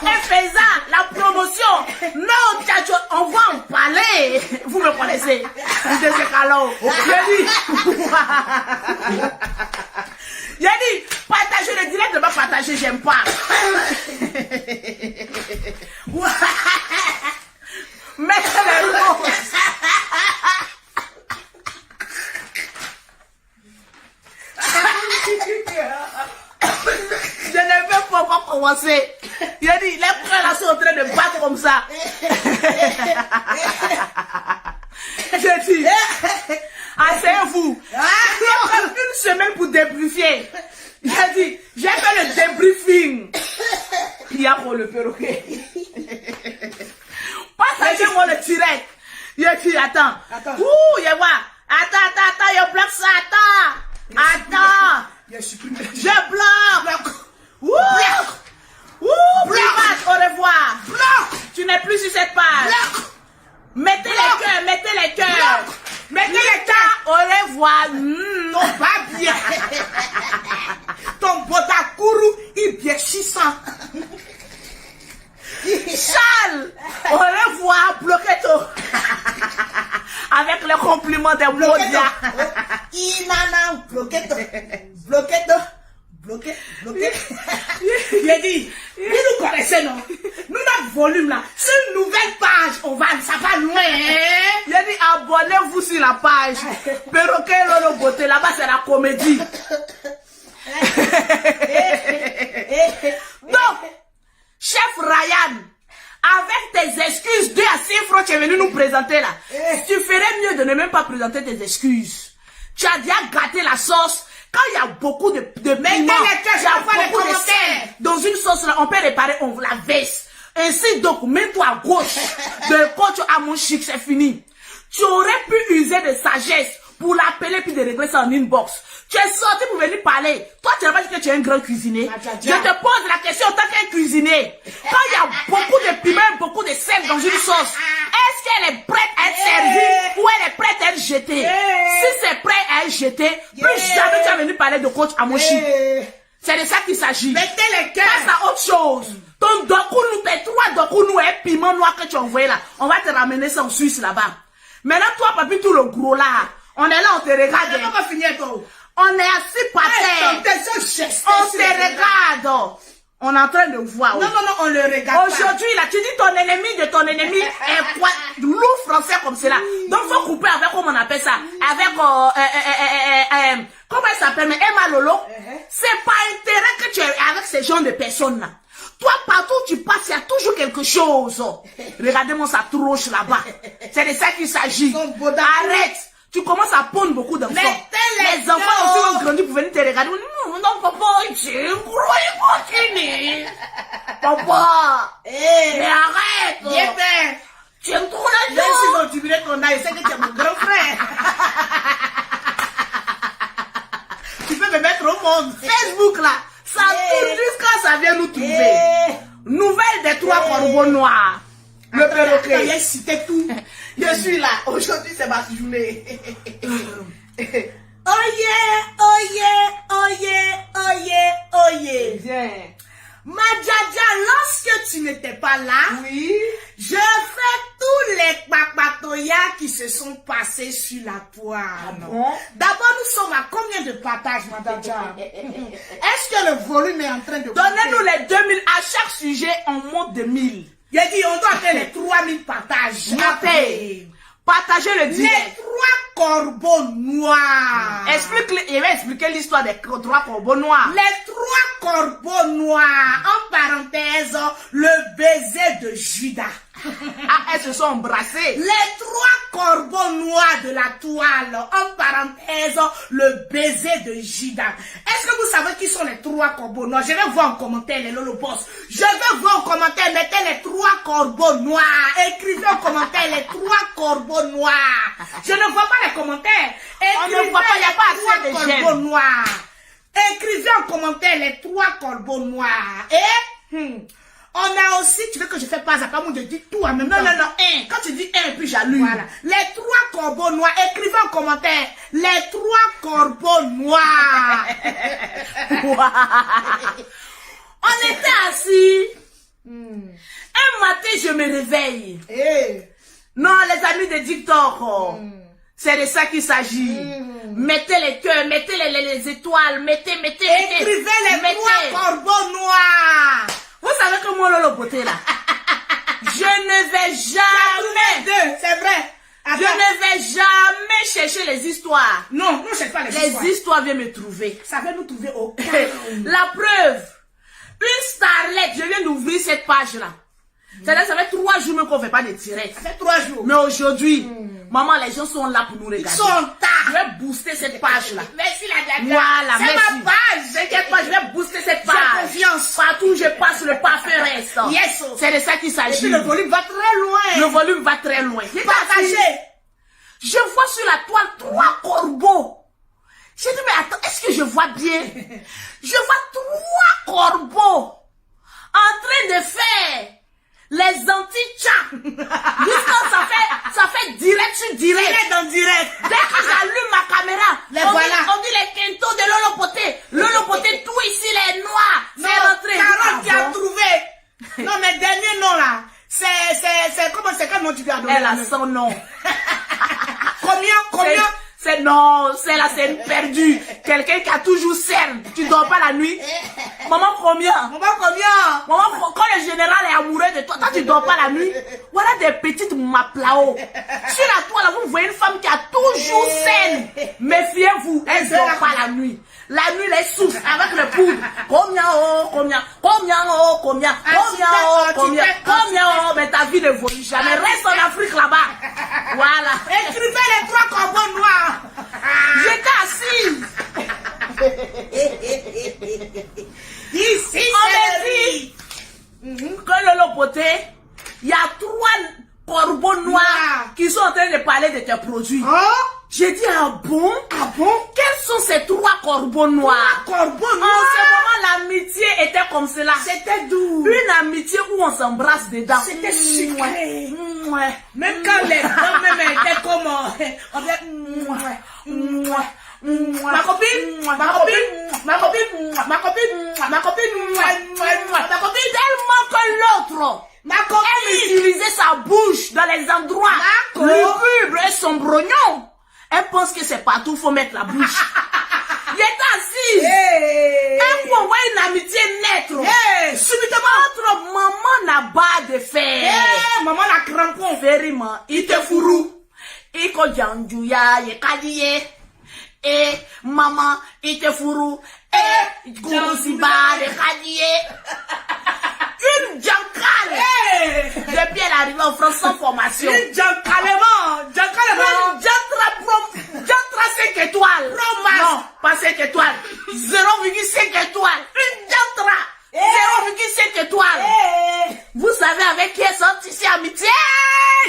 et faisaient la promotion, non, tchatcho, on va en parler. Vous me connaissez. J'ai dit, partager le direct, ne pas partager, j'aime pas. Mettez les mots. Je ne veux pas encore commencer. Il a dit, les frères là sont en train de battre comme ça. J'ai dit, asseyez-vous. Une semaine pour débriefer. J'ai dit, j'ai fait le débriefing. Il y a pour le perroquet. Partagez-moi le direct. Il a dit, attends. Ouh, il y a quoi? Attends, il y a bloqué ça, attends. Je bloque. Bloc. Au revoir. Bloc. Tu n'es plus sur cette page. Bloc. Mettez les cœurs. Mettez les cœurs. Au revoir. Ton babia. Ton bodakourou, il bien chissant. Charles, au revoir. Bloquez tout. Avec le compliment des Modia. Inana, bloquez tout. Il a dit, vous nous connaissez, non? Nous, notre volume là, c'est une nouvelle page, ça va loin, hein? Il a dit, abonnez-vous sur la page. Perroquet Lolo Beauté, là-bas c'est la comédie. Donc, chef Ryan, avec tes excuses, 2 à 5 francs, tu es venu nous présenter là. Tu ferais mieux de ne même pas présenter tes excuses. Tu as déjà gâté la sauce. Quand il y a beaucoup de piment, il y a beaucoup de sel dans une sauce là, on peut réparer, on la baisse. Ainsi donc, mets-toi à gauche de coach Amoshi, c'est fini. Tu aurais pu user de sagesse pour l'appeler puis de régler ça en inbox. Tu es sorti pour venir parler. Toi, tu n'as pas dit que tu es un grand cuisinier. Je te pose la question en tant qu'un cuisinier. Quand il y a beaucoup de piment, beaucoup de sel dans une sauce, est-ce qu'elle est prête à être servie ou elle est prête à être jetée? Si c'est prêt à être jeté, plus jamais tu vas venir parler de coach Amoshi. C'est de ça qu'il s'agit. Mettez les cœurs. Passe à autre chose. Ton dokounou, tes 3 dokounou et piment noir que tu as envoyé là, on va te ramener ça en Suisse là-bas. Maintenant, toi, papi, tout le gros là, on est là, on te regarde. On va finir toi. On est assis par terre. On te regarde. On On est en train de voir. Non, on le regarde. Aujourd'hui, là, tu dis ton ennemi de ton ennemi est quoi? Loup français comme cela. Donc, faut couper avec, comment on appelle ça? Avec, comment elle s'appelle? Mais Emma Lolo. C'est pas intérêt que tu es avec ces gens de personnes-là. Toi, partout où tu passes, il y a toujours quelque chose. Regardez-moi ça trouche là-bas. C'est de ça qu'il s'agit. Arrête. Tu commences à pondre beaucoup d'enfants. Les enfants aussi vont grandir pour venir te regarder. Non, papa, tu continue. Papa. Mais arrête. Tu aimes trop la chose. Même si tu dirais qu'on a, c'est que tu es mon grand frère. Tu peux me mettre au monde. Facebook là, ça tourne jusqu'à ça vient nous trouver. Nouvelle des 3 corbeaux noirs. Le perroquet. J'ai cité tout. Je suis là. Aujourd'hui, c'est ma journée. Oh yeah, oh yeah, oh yeah, oh yeah, oh yeah. Viens. Madjaja, lorsque tu n'étais pas là, Oui. je fais tous les papatoyas qui se sont passés sur la toile. Bon. D'abord, nous sommes à combien de partages, Madjaja? Est-ce que le volume est en train de Donnez-nous les 2000. À chaque sujet, on monte de 1000. J'ai dit, on doit faire les 3000 partages. Notez. Partagez le direct. Les 3 corbeaux noirs. Il va expliquer l'histoire des 3 corbeaux noirs. Les 3 corbeaux noirs. En parenthèse, le baiser de Judas. Elles se sont embrassées. Les 3 corbeaux noirs de la toile. En parenthèse, le baiser de Judas. Est-ce que vous savez qui sont les 3 corbeaux noirs? Je vais voir en commentaire les Lolobos. Je vais voir en commentaire. Mettez les 3 corbeaux noirs. Écrivez en commentaire les 3 corbeaux noirs. Je ne vois pas les commentaires. Écrivez On ne voit pas, il n'y a pas assez de corbeaux j'aime. noirs. Écrivez en commentaire les 3 corbeaux noirs. Et on a aussi, tu veux que je fais pas à pas, moi je dis tout en même temps. Non, 1. Quand tu dis 1, puis j'allume. Voilà. Les 3 corbeaux noirs. Écrivez en commentaire les 3 corbeaux noirs. On était assis. Un matin, je me réveille. Non, les amis de TikTok, c'est de ça qu'il s'agit. Mettez les cœurs, mettez les étoiles, mettez. Écrivez les 3 corbeaux noirs. Vous savez que moi, Lolo Beauté, là, je ne vais jamais. C'est vrai. Je ne vais jamais chercher les histoires. Non, ne cherche pas les histoires. Les histoires viennent me trouver. Ça va nous trouver au calme. La preuve, une starlette, je viens d'ouvrir cette page-là. C'est-à-dire, ça fait 3 jours même qu'on ne fait pas de direct. Ça fait 3 jours. Mais aujourd'hui, maman, les gens sont là pour nous regarder. Ils sont tard. Je vais booster cette page-là. Merci la dame. Voilà, c'est merci. ma page. T'inquiète pas, je vais booster cette page. J'ai confiance. Partout où je passe, le parfait reste. Yes. C'est de ça qu'il Et s'agit. puis le volume va très loin. Le volume va très loin. Partagez. Je vois sur la toile 3 corbeaux. J'ai dit, mais attends, est-ce que je vois bien? Je vois 3 corbeaux en train de faire les anti-chats. Jusqu'à ça fait direct sur direct. Direct en direct. Dès que j'allume ma caméra, Les on voilà. dit les quintos de Lolo Beauté. Lolo Beauté, tout ici, les noirs. Non, C'est rentré. Carole qui a Ah bon? trouvé. Non, mais dernier nom là. Comment c'est quel nom tu lui as donné? Elle a son nom. Combien? C'est non, c'est la scène perdue. Quelqu'un qui a toujours scène. Tu dors pas la nuit. Maman, combien? Maman, quand le général est amoureux de toi, tu dors pas la nuit. Voilà des petites maplao. Sur la toile, vous voyez une femme qui a toujours scène. Méfiez-vous, elle dort pas la nuit. La nuit, elle souffle avec le poudre. Combien, mais ta vie ne évolue jamais. Reste en Afrique là-bas. Voilà. Écrivez les 3 corbeaux noirs. J'étais assise. Ici, On me dit que Lolo Beauté, il y a 3 corbeaux noirs qui sont en train de parler de tes produits. J'ai dit, ah bon? Quels sont ces 3 corbeaux noirs? Corbeaux En noirs. ce moment, l'amitié était comme cela. C'était doux. Une amitié où on s'embrasse dedans. C'était sucré. Ouais. Même quand les dents même étaient comme... On dit... Ma copine, Tellement que l'autre, elle utilisait sa bouche dans les endroits lugubres et sombrognons. Elle pense que c'est partout, faut mettre la bouche. Il est assise. Un coup, on voit une amitié naître. Juya, Yekadiye, et maman, Itefourou, et Gourousiba, Yekadiye. Une jankale. Depuis elle est arrivée en France sans formation. Une jankalema. Jantra 5 étoiles. Non, pas 5 étoiles. 0,5 étoiles. Une jantra. 0,5 étoiles. Vous savez avec qui elle sorti ici amitié?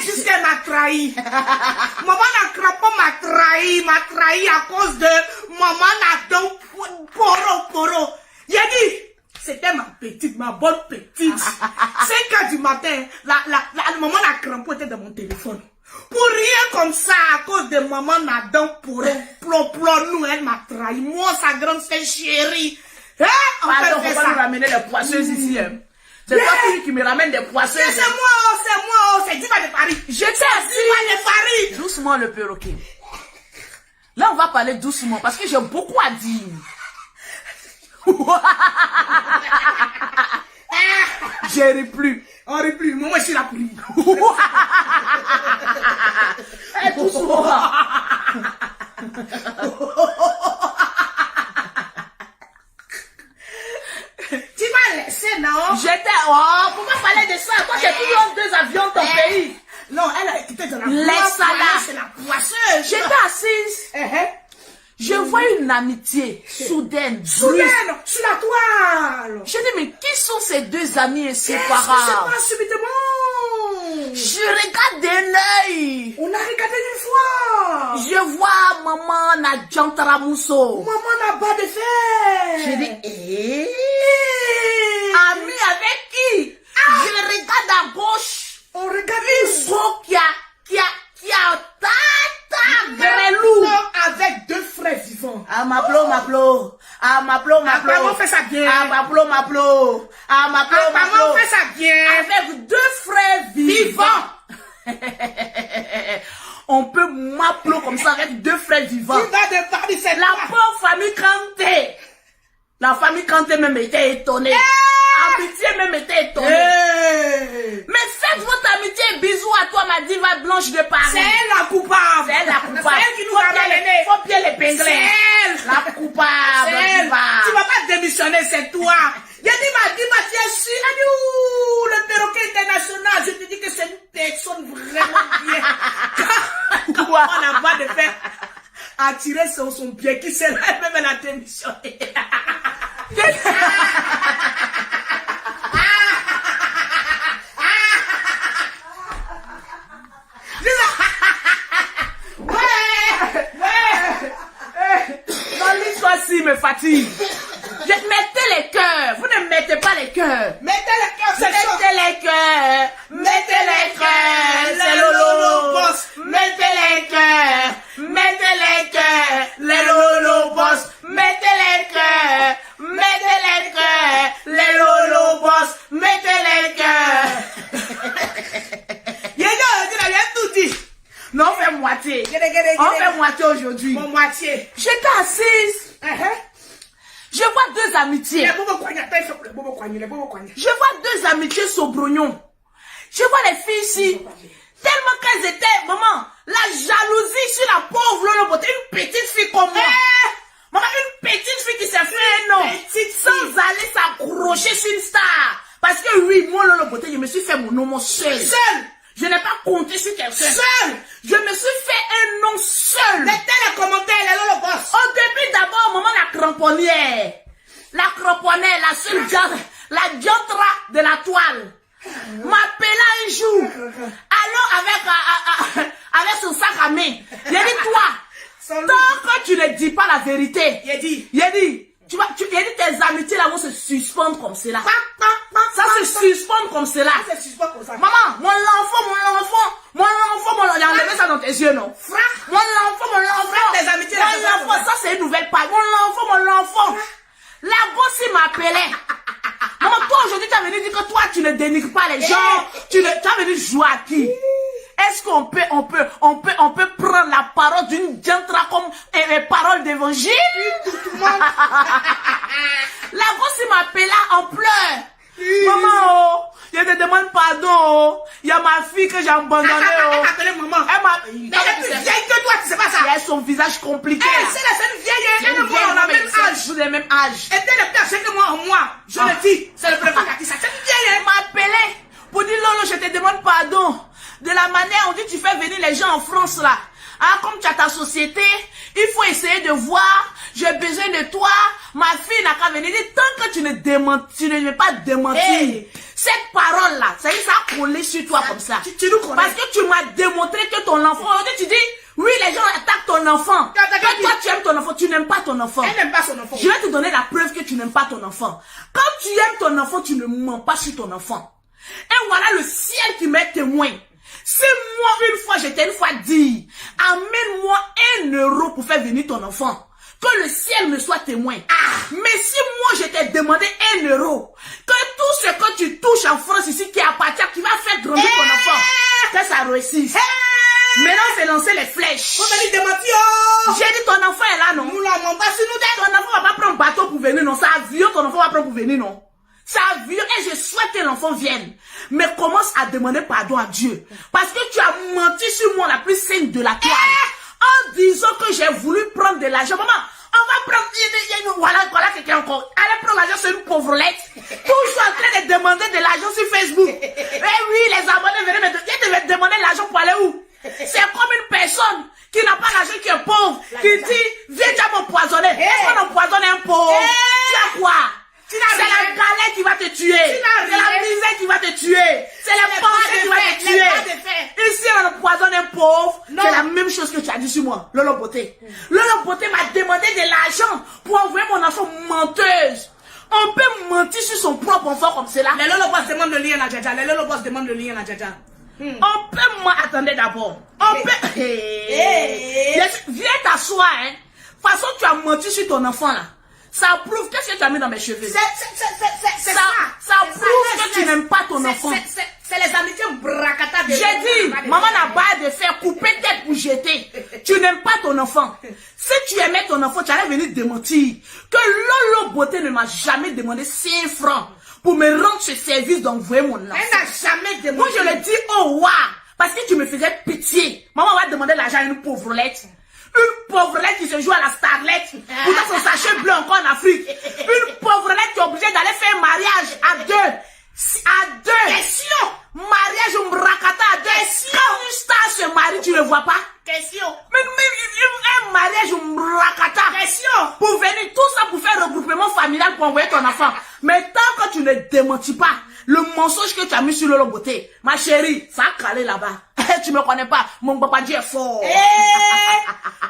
Jusqu'elle m'a trahi. Maman n'a crampon m'a trahi à cause de maman n'a donc poro. Il a dit, c'était ma petite, ma bonne petite. 5 heures du matin, la maman n'a crampon était dans mon téléphone. Pour rien comme ça, à cause de maman n'a donc nous, elle m'a trahi. Moi, sa grande sœur chérie. Hein? Pardon, on va nous ramener les poisseuses ici. Hein. C'est toi qui me ramène des poisseuses. C'est moi, c'est Diva de Paris. J'étais assis. Diva de Paris. Doucement le perroquet. Là, on va parler doucement parce que j'ai beaucoup à dire. Je ris plus. On rit plus. Moi, je suis là pour rire. Doucement. Tu m'as laissé, non? J'étais... Oh, pourquoi parler de ça? Toi, j'ai toujours 2 avions dans ton pays. Non, elle était dans la Laisse-la. c'est la poisseuse. J'étais assise. Je vois une amitié soudaine. Soudaine, sur la toile. Je dis, mais qui sont ces 2 amis inséparables? C'est pas subitement. Je regarde d'un œil. On a regardé une fois. Je vois maman Nadjantara Mousso. Maman n'a pas de fer. Je dis, ami avec qui? Je regarde à gauche. On regarde une go qui a tata grelou. Avec 2 frères vivants. Ah, Maplo. Maman fait ça bien. Ah, Maplo. Maman fait ça bien. Avec 2 frères vivants. On peut m'appeler comme ça avec 2 frères vivants. Tu vas de Paris, c'est la pauvre famille Kanté. La famille Kanté même était étonnée. Amitié même était étonnée. Mais faites votre amitié, bisous à toi, ma diva blanche de Paris. C'est elle la coupable. C'est elle qui nous a amené. Faut bien l'épingler. C'est elle. La coupable. Tu vas pas démissionner, c'est toi. Il a dit, tu es sûr. Il a dit, ouh, le perroquet international. Je te dis que c'est une personne vraiment bien. On n'a pas de fait attirer son pied qui s'est là, même elle a démissionné. Non, l'histoire-ci me fatigue. Mettez les cœurs. Vous ne mettez pas les cœurs. Mettez les cœurs, c'est chaud. Mettez les cœurs. Mettez les cœurs. C'est Lolo Boss. Mettez les cœurs. Mettez les cœurs. Les Lolo Boss. Mettez les cœurs. Mettez les cœurs. Les Lolo Boss. Mettez les cœurs. Il a tout dit. Non, on fait moitié. On fait moitié aujourd'hui. Mon moitié. J'étais assise. Je vois 2 amitiés. Je vois 2 amitiés Sobrognon. Je vois les filles ici. Tellement qu'elles étaient, maman, la jalousie sur la pauvre Lolo Beauté. Une petite fille comme moi. Maman, une petite fille qui s'est fait un nom. Sans aller s'accrocher sur une star. Parce que oui, moi Lolo Beauté, je me suis fait mon nom seul. Je n'ai pas compté sur quelqu'un. Seul. Je me suis fait un nom seul. Mettez les commentaires, les Lolo Boss. Au début, d'abord, maman la cramponnière. La cramponnière, la seule la diantra de la toile. M'appela un jour. Alors avec son sac à main. Il a dit, toi, tant que tu ne dis pas la vérité. Il a dit, tes amitiés là vont se suspendre comme cela. Ça se suspend comme cela. Maman, mon enfant, j'ai enlevé ça dans tes yeux, non? Mon enfant, ça c'est une nouvelle page. Mon enfant. La gosse m'appelait. Maman, toi aujourd'hui tu as venu dire que toi tu ne dénigres pas les gens. Tu as venu jouer à qui? Est-ce qu'on peut prendre la parole d'une diantra comme parole d'évangile? La gosse m'appela en pleurs. Maman, Je te demande pardon, oh. Il y a ma fille que j'ai abandonnée, oh. Elle appelée maman. Elle mais elle est plus vieille que toi, tu sais pas ça. Elle a son visage compliqué. C'est une vieille, elle et moi, on a le même âge. Vous avez le même âge. Et elle est plus âgée que moi. Je le dis, c'est le préfet qui a dit ça. C'est une vieille, Elle m'a appelé pour dire, Lolo, je te demande pardon. De la manière dont tu fais venir les gens en France, là. Ah, comme tu as ta société, il faut essayer de voir, j'ai besoin de toi, ma fille n'a qu'à venir. Tant que tu ne veux pas démentir, hey. Cette parole-là, ça a collé sur toi comme ça. Tu nous connais. Parce que tu m'as démontré que ton enfant, tu dis, oui, les gens attaquent ton enfant. Que toi, tu aimes ton enfant, tu n'aimes pas ton enfant. Elle n'aime pas son enfant. Je vais te donner la preuve que tu n'aimes pas ton enfant. Quand tu aimes ton enfant, tu ne mens pas sur ton enfant. Et voilà le ciel qui m'est témoin. Si moi, une fois, j'étais une fois dit, amène-moi 1 euro pour faire venir ton enfant. Que le ciel me soit témoin. Mais si moi, je t'ai demandé 1 euro, que tout ce que tu touches en France ici, qui appartient, qui va faire grandir ton enfant, que ça réussisse. Maintenant, c'est lancer les flèches. Faut venir démentir, oh. J'ai dit, ton enfant est là, non? Nous l'avons pas sur nous. Ton enfant va pas prendre bateau pour venir, non? C'est avion, ton enfant va prendre pour venir, non? C'est avion, et je souhaite que l'enfant vienne. Mais commence à demander pardon à Dieu. Parce que tu as menti sur moi, la plus sainte de la toile. En disant que j'ai voulu prendre de l'argent. Maman, on va prendre, voilà quelqu'un encore. Allez prendre l'argent sur une pauvrelette. Toujours en train de demander de l'argent sur Facebook. Eh oui, les abonnés venaient me demander l'argent pour aller où? C'est comme une personne qui n'a pas l'argent, qui est pauvre, qui dit, viens, tu vas m'empoisonner. Est-ce qu'on empoisonne un pauvre? Tu as quoi? C'est la galère qui va te tuer. C'est la misère qui va te tuer. C'est les pensées qui va te tuer. Ici, on empoisonne un pauvre. C'est la même chose que tu as dit sur moi. Lolo Beauté. Lolo Beauté m'a demandé de l'argent pour envoyer mon enfant menteuse. On peut mentir sur son propre enfant comme cela. Les Lolo Boss demandent le lien à Djadja. Les Lolo Boss demandent le lien à Djadja. On peut moi attendez d'abord. On peut. Viens t'asseoir, hein. De toute façon, tu as menti sur ton enfant là. Ça prouve qu'est-ce que tu as mis dans mes cheveux. Ça prouve que tu n'aimes pas ton enfant. C'est les amitiés bracata. J'ai dit, maman n'a pas de faire couper tête pour jeter. Tu n'aimes pas ton enfant. Si tu aimais ton enfant, tu allais venir démentir que Lolo Beauté ne m'a jamais demandé 5 francs pour me rendre ce service d'envoyer mon enfant. Elle n'a jamais demandé. Moi, je le dis, oh waouh, parce que tu me faisais pitié. Maman va demander l'argent à une pauvrelette. Une pauvrelette qui se joue à la starlette. Pourtant, son sachet bleu encore en Afrique. Une pauvrelette qui est obligée d'aller faire un mariage à deux. Question. Mariage mbrakata à deux. Quand une star se marie, tu ne le vois pas? Question. Mais un mariage mbrakata. Question. Pour venir, tout ça pour faire regroupement familial pour envoyer ton enfant. Mais tant que tu ne démentis pas le mensonge que tu as mis sur Lolo Beauté, ma chérie, ça a calé là-bas. Tu me connais pas, mon babadi est fort.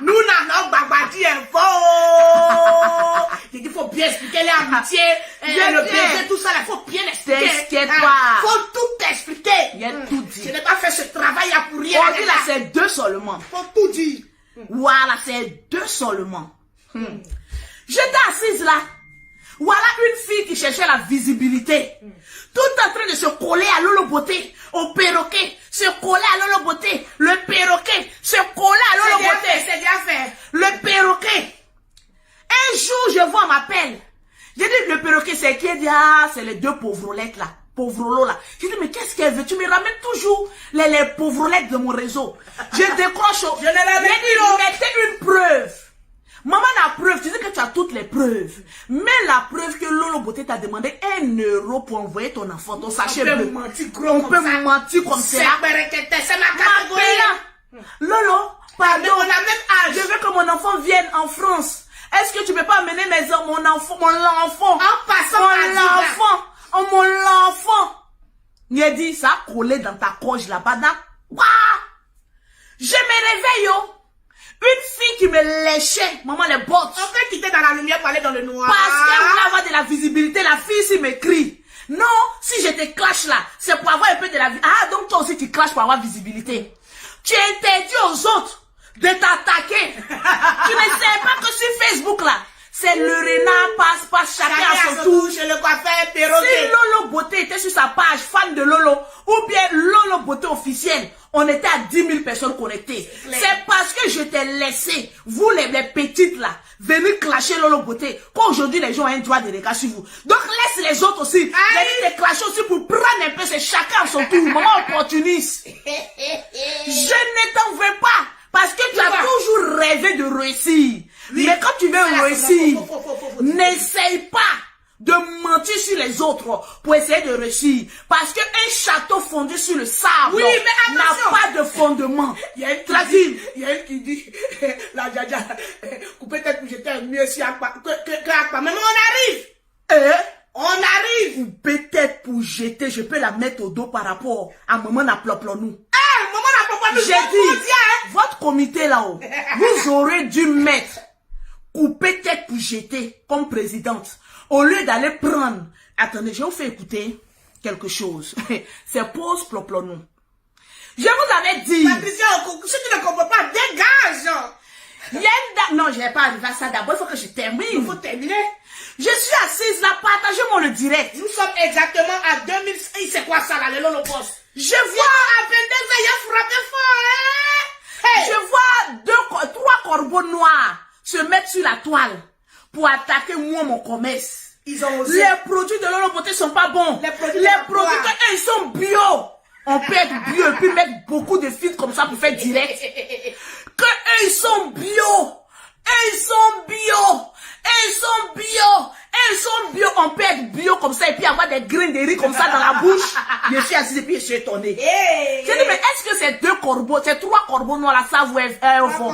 Nous, notre babadi est fort. Il faut bien expliquer l'amitié, le baiser, tout ça, il faut bien expliquer. T'inquiète-toi. Il faut tout expliquer. Il y a tout dit. Je n'ai pas fait ce travail à pour rien. On dit là, c'est 2 seulement. Il faut tout dire. Voilà, c'est 2 seulement. J'étais assise là. Voilà une fille qui cherchait la visibilité. Tout en train de se coller à Lolo Beauté, au perroquet, se coller à Lolo Beauté, le perroquet, se coller à Lolo Beauté. C'est bien fait. Le perroquet. Un jour, je vois, on m'appelle. J'ai dit, le perroquet, c'est qui? Elle dit, ah, c'est les 2 pauvrolettes là. Pauvrolos là. J'ai dit, mais qu'est-ce qu'elle veut? Tu me ramènes toujours les pauvrolettes de mon réseau. Je décroche. Je ne l'avais plus. Mettez une preuve. Maman, la preuve, tu dis que tu as toutes les preuves. Mais la preuve que Lolo Beauté t'a demandé 1 euro pour envoyer ton enfant, ton sachet bleu. On peut mentir comme ça. C'est ma catégorie. Lolo, pardon, on a même âge. je veux que mon enfant vienne en France. Est-ce que tu peux pas amener mon enfant? En passant mon enfant. Il a dit, ça a collé dans ta coche là-bas. Waouh! Je me réveille, yo. Une fille qui me léchait, maman, les bottes. On peut quitter dans la lumière pour aller dans le noir. Parce qu'elle voulait avoir de la visibilité. La fille ici m'écrit. Non, si je te clash là, c'est pour avoir un peu de la vie. Ah, donc toi aussi tu clashes pour avoir visibilité. Tu interdis aux autres de t'attaquer. Tu ne sais pas que sur Facebook là, c'est le renard passe, chacun à son tour. Chez le coiffeur, perroquet. Si Lolo Beauté était sur sa page, fan de Lolo, ou bien Lolo Beauté officielle, on était à 10 000 personnes connectées. C'est parce que je t'ai laissé, vous les petites là, venir venir clasher Lolo Beauté. Qu'aujourd'hui, les gens ont un droit de regard sur vous. Donc, laisse les autres aussi venir te clasher aussi pour prendre un peu. C'est chacun à son tour. Maman opportuniste. Je ne t'en veux pas. Parce que tu as toujours rêvé de réussir. Oui. Mais quand tu veux réussir, n'essaye pas de mentir sur les autres pour essayer de réussir. Parce qu'un château fondé sur le sable n'a pas de fondement. Il y a une qui dit, la Djadja, peut-être que j'étais mieux si Akpa, que Akpa. Mais on arrive. On arrive. Ou peut-être pour jeter, je peux la mettre au dos par rapport à Maman Naploplonou. Maman Naploplonou, j'ai dit, votre comité là-haut, vous aurez dû mettre couper tête pour jeter comme présidente. Au lieu d'aller prendre, attendez, je vous fais écouter quelque chose. C'est pause Ploplonou. Je vous avais dit. Patricia, si tu ne comprends pas, dégage. Il y a une dame. Non, je n'ai pas arrivé à ça d'abord, il faut que je termine. Il faut terminer. Je suis assise là, partagez-moi le direct. Nous sommes exactement à 2000. C'est quoi ça là, le Lolo Post? Je vois à 22 ans, il a frappé fort, hein? Hey. Je vois 3 corbeaux noirs se mettre sur la toile pour attaquer moi, mon commerce. Ils ont osé. Les produits de Lolo Beauté sont pas bons. Les produits ils sont bio. On peut être bio et puis mettre beaucoup de filtres comme ça pour faire direct. Que eux, ils sont bio. Ils sont bio. Ils sont bio. Ils sont bio. On peut être bio comme ça et puis avoir des grains de riz comme ça dans la bouche. Je suis assise et puis je suis étonnée. J'ai dit, mais est-ce que ces 2 corbeaux, ces 3 corbeaux noirs là, savent où elles vont?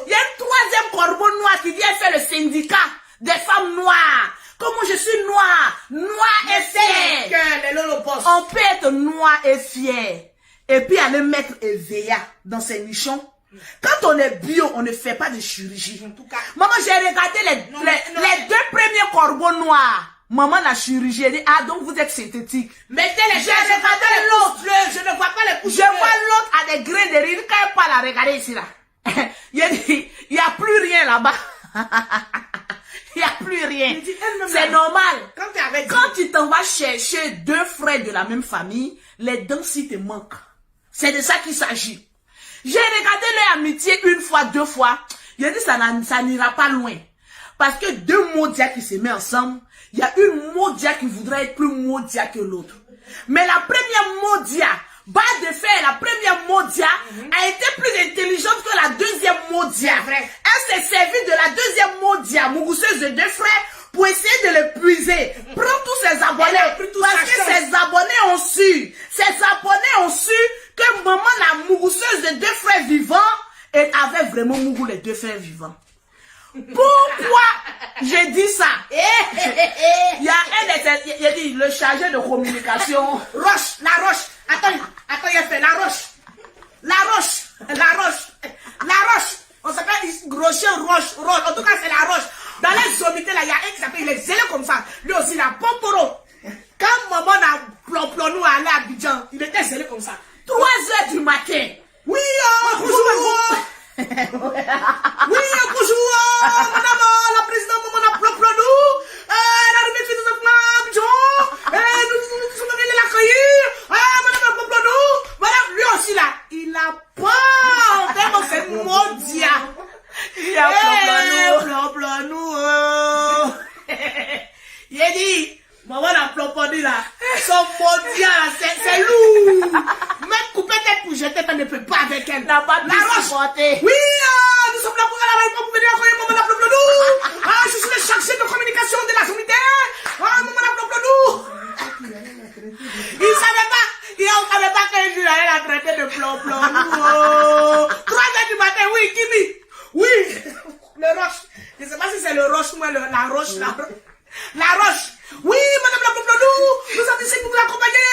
Il y a une 3e corbeau noir qui vient faire le syndicat des femmes noires. Comment je suis noire et fière. On peut être noir et fier. Et puis aller mettre Evea dans ses nichons. Quand on est bio, on ne fait pas de chirurgie. En tout cas, maman, j'ai regardé les 2 premiers corbeaux noirs. Maman, la chirurgie, elle dit, ah, donc vous êtes synthétique. Mettez les j'ai regardé l'autre. Je ne vois pas les pouces. Je vois l'autre à des grains de riz. Quand elle parle, la regarder ici, là. Il n'y a plus rien là-bas. Il n'y a plus rien. C'est normal. Quand tu t'en vas chercher 2 frères de la même famille, les dents si te manquent. C'est de ça qu'il s'agit. J'ai regardé leur amitié 1 fois, 2 fois. J'ai dit ça n'ira pas loin. Parce que 2 Maudia qui se mettent ensemble, il y a une Maudia qui voudrait être plus Maudia que l'autre. Mais la première Maudia, bas de fer, la première Maudia a été plus intelligente que la 2e Maudia. Elle s'est servie de la 2e Maudia, mousseuse de 2 frères, pour essayer de l'épuiser. Prends tous ses abonnés. Parce que ses abonnés ont su. Que maman, la mousseuse de 2 frères vivants, elle avait vraiment mouru les 2 frères vivants. Pourquoi j'ai dit ça? Il y a il a dit le chargé de communication. La roche. Attends, il a fait la roche. On s'appelle Grocher Roche. En tout cas, c'est la roche. Dans les sommités, là, il y a un qui s'appelle, il est zélé comme ça. Lui aussi, la Poporo. Quand maman a Ploplonou allé à Abidjan, il était zélé comme ça. 3 heures du matin. Oui, bonjour. Oui, bonjour. Madame la présidente, maman a Ploplonou. Elle a remis le fils de Abidjan. Nous sommes venus l'accueillir. Madame Ploplonou. Voilà, lui aussi là, il a pas. Vraiment, c'est Maudia. Il a Ploplonou. Il a dit, maman a Ploplonou là, son Maudia là, c'est lourd. Même couper tête pour jeter, tu ne peux pas avec elle. La roche. Oui, nous sommes là pour venir accueillir maman a Ploplonou. Je suis le chargé de communication de la sommité. Maman a Ploplonou. Il savait pas qu'un jour elle a traité de Ploplonou. 3 heures du matin, oui, Kimi. Oui, le roche. Je ne sais pas si c'est le roche ou la roche. La roche. Oui, madame la Ploplonou, nous sommes ici pour vous accompagner.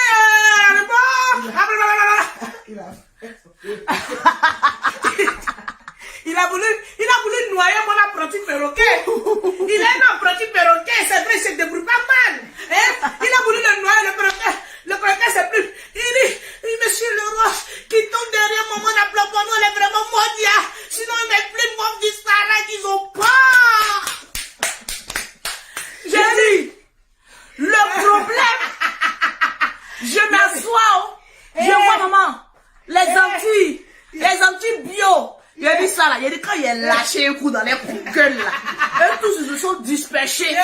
Il a voulu noyer mon apprenti perroquet. Il est un apprenti perroquet, c'est vrai, il se débrouille pas mal. Il a voulu le noyer, le perroquet. Le perroquet, c'est plus. Il dit, monsieur le roche, qui tombe derrière maman la Ploplonou, elle est vraiment Maudia. Sinon, mes plus pauvres disparaissent, ils ont peur. J'ai dit, le problème, je m'assois, je vois maman, les Antilles bio. Je J'ai dit ça là, j'ai dit quand il a lâché un coup dans les gueules là, eux tous ils se sont dispersés.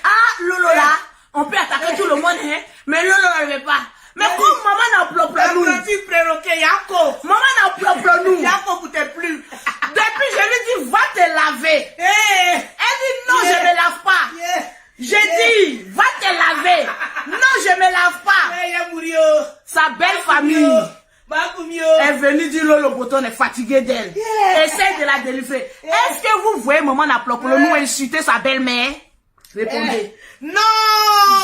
Ah, Lolo là, on peut attaquer tout le monde, hein, mais Lolo ne veut pas. Mais comme maman n'a plus nous. Maman n'a plus nous. Yako pour te plus. Depuis je lui dis va te laver. Elle dit non, je ne me lave pas. J'ai dit va te laver. Non, je ne me lave pas. Sa belle famille est venue dire Lolo Boton est fatigué d'elle. Essaye de la délivrer. Est-ce que vous voyez maman n'a plus nous insulter sa belle-mère? Répondez. Non.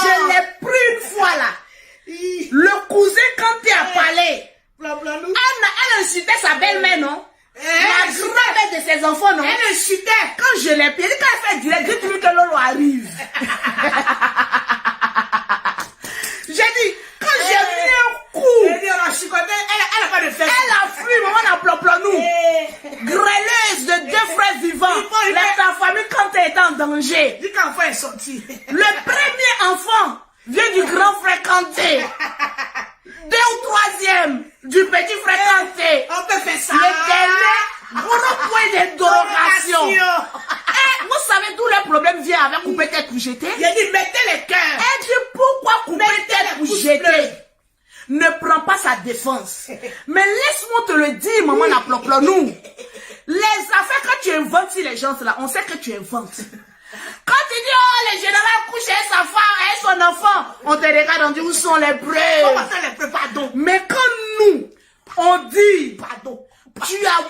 Je l'ai pris une fois là. Le cousin quand tu as parlé, elle insultait sa belle-mère, non? La grand-mère de ses enfants, non? Elle insultait. Quand je l'ai pris, quand elle fait direct, dites-lui que Lolo arrive. J'ai dit, quand j'ai mis un coup, elle a pas de fesses. Elle a fui, maman n'a plus nous. Grêleuse de deux frères vivants. Ta famille quand elle était en danger. Dis qu'enfant est sorti. Le premier enfant vient du grand frère Kanté. 2 ou 3e du petit frère Kanté. On peut faire ça. Le dernier, gros point d'interrogation. Et vous savez d'où le problème vient avec couper tête pour jeter? Il a dit mettez les cœurs. Elle dit pourquoi couper tête pour jeter? Ne prends pas sa défense. Mais laisse-moi te le dire, maman n'a plus nous. Les affaires, quand tu inventes les gens là, on sait que tu inventes. Quand tu dis, oh, le général couche avec sa femme, avec son enfant, on te regarde, on dit, où sont les preuves? Comment ça les preuves? Pardon. Mais quand nous, on dit, pardon, tu as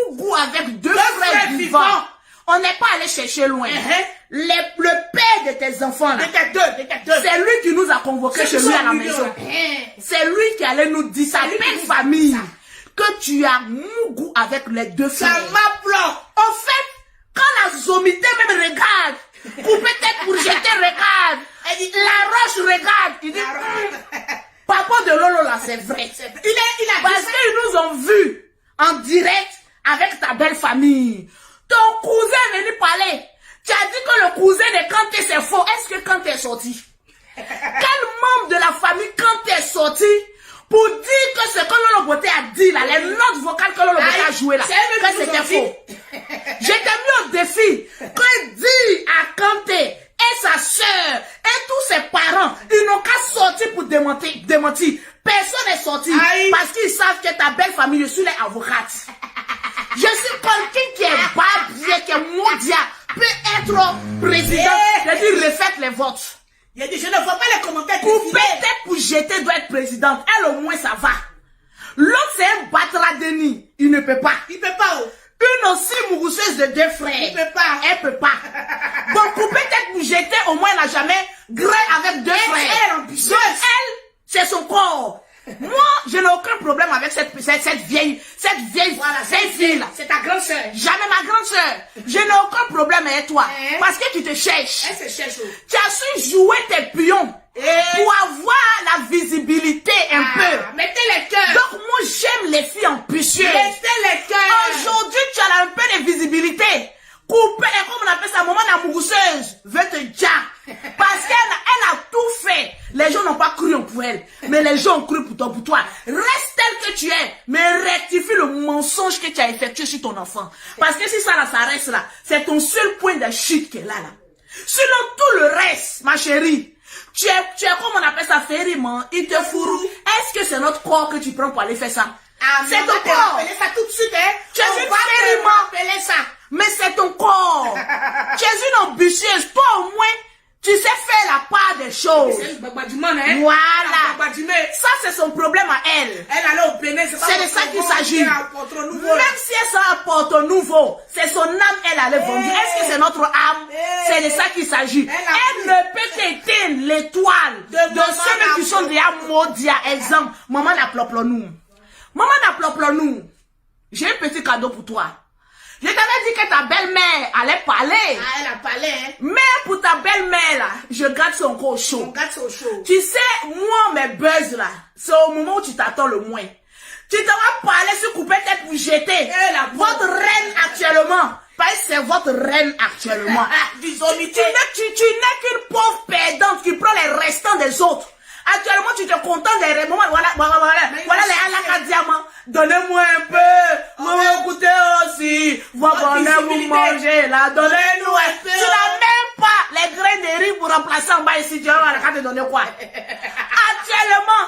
mon goût avec deux frères vivants, on n'est pas allé chercher loin. Le père de tes enfants, là, c'est lui qui nous a convoqués chez lui à la maison. C'est lui qui allait nous dire, sa belle famille, que tu as mon goût avec les deux frères. Ça m'applaud. En fait, quand la zomité même regarde, couper tête pour jeter, regarde. Elle dit, la roche regarde. Il dit, papa de Lolo là, c'est vrai. Parce qu'ils nous ont vus en direct avec ta belle famille. Ton cousin est venu parler. Tu as dit que le cousin de Kanté c'est faux. Est-ce que Kanté est sorti? Quel membre de la famille Kanté est sorti pour dire que ce que Lolo Boté a dit là, les notes vocales que Lolo Boté a joué là, que c'était faux? Je t'ai mis au défi que dit à Kanté et sa soeur et tous ses parents, ils n'ont qu'à sortir pour démentir. Personne n'est sorti parce qu'ils savent que ta belle famille, je suis l'avocate. Je suis quelqu'un qui est bien, qui est mondial, peut être président. Je dis, refaites les votes. Il a dit, je ne vois pas les commentaires. Couper tête pour jeter doit être présidente. Elle au moins ça va. L'autre c'est un Batradeni. Il ne peut pas. Il peut pas. Une aussi mousseuse de deux frères. Il peut pas. Elle peut pas. Bon, couper tête pour jeter, au moins elle n'a jamais gré avec deux frères. Elle ambitieuse. Elle, c'est son corps. Moi, je n'ai aucun problème avec cette vieille voilà, fille là. C'est ta grande soeur. Jamais ma grande soeur. Je n'ai aucun problème avec toi. Parce que tu te cherches. Elle se cherche. Tu as su jouer tes pions pour avoir la visibilité un peu. Mettez les cœurs. Donc moi, j'aime les filles ambitieuses. Mettez les cœurs. Aujourd'hui, tu as un peu de visibilité. Couper, comme on appelle ça, maman amoureuse, veut te dire. Parce qu'elle a tout fait. Les gens n'ont pas cru pour elle. Mais les gens ont cru pour toi. Reste tel que tu es. Mais rectifie le mensonge que tu as effectué sur ton enfant. Parce que si ça là, ça reste là, c'est ton seul point de chute qu'elle a là. Sinon, tout le reste, ma chérie, tu es comme on appelle ça, fériment, il te fourre. Est-ce que c'est notre corps que tu prends pour aller faire ça? C'est ton corps. Ça tout de suite, hein. Tu es une fériment. Ça. Mais c'est ton corps. Tu es une ambitieuse. Toi au moins, tu sais faire la part des choses. Voilà. Ça, c'est son problème à elle. Elle allait au Bénin. C'est de ça qu'il s'agit. Même si elle s'en apporte nouveau, c'est son âme, elle allait vendre. Est-ce que c'est notre âme? C'est de ça qu'il s'agit. Elle ne peut qu'éteindre l'étoile de ceux qui sont déjà maudits. Exemple, maman n'a plus nous. Maman n'a plus nous. J'ai un petit cadeau pour toi. Je t'avais dit que ta belle-mère allait parler. Elle a parlé, hein. Mais pour ta belle-mère, là, je garde son corps chaud. On garde son chaud. Tu sais, moi, mes buzz, là, c'est au moment où tu t'attends le moins. Tu t'auras parlé sur couper tête pour jeter. Votre reine actuellement. Parce que c'est votre reine actuellement. Tu n'es qu'une pauvre perdante qui prend les restants des autres. Actuellement, tu te contentes des moments. Voilà les alaka diamants. Donnez-moi un peu. Moi, écoutez aussi. vous mangez là, donnez-nous un peu. Tu n'as même pas les grains de riz pour remplacer en bas ici. Tu vas te donner quoi? Actuellement,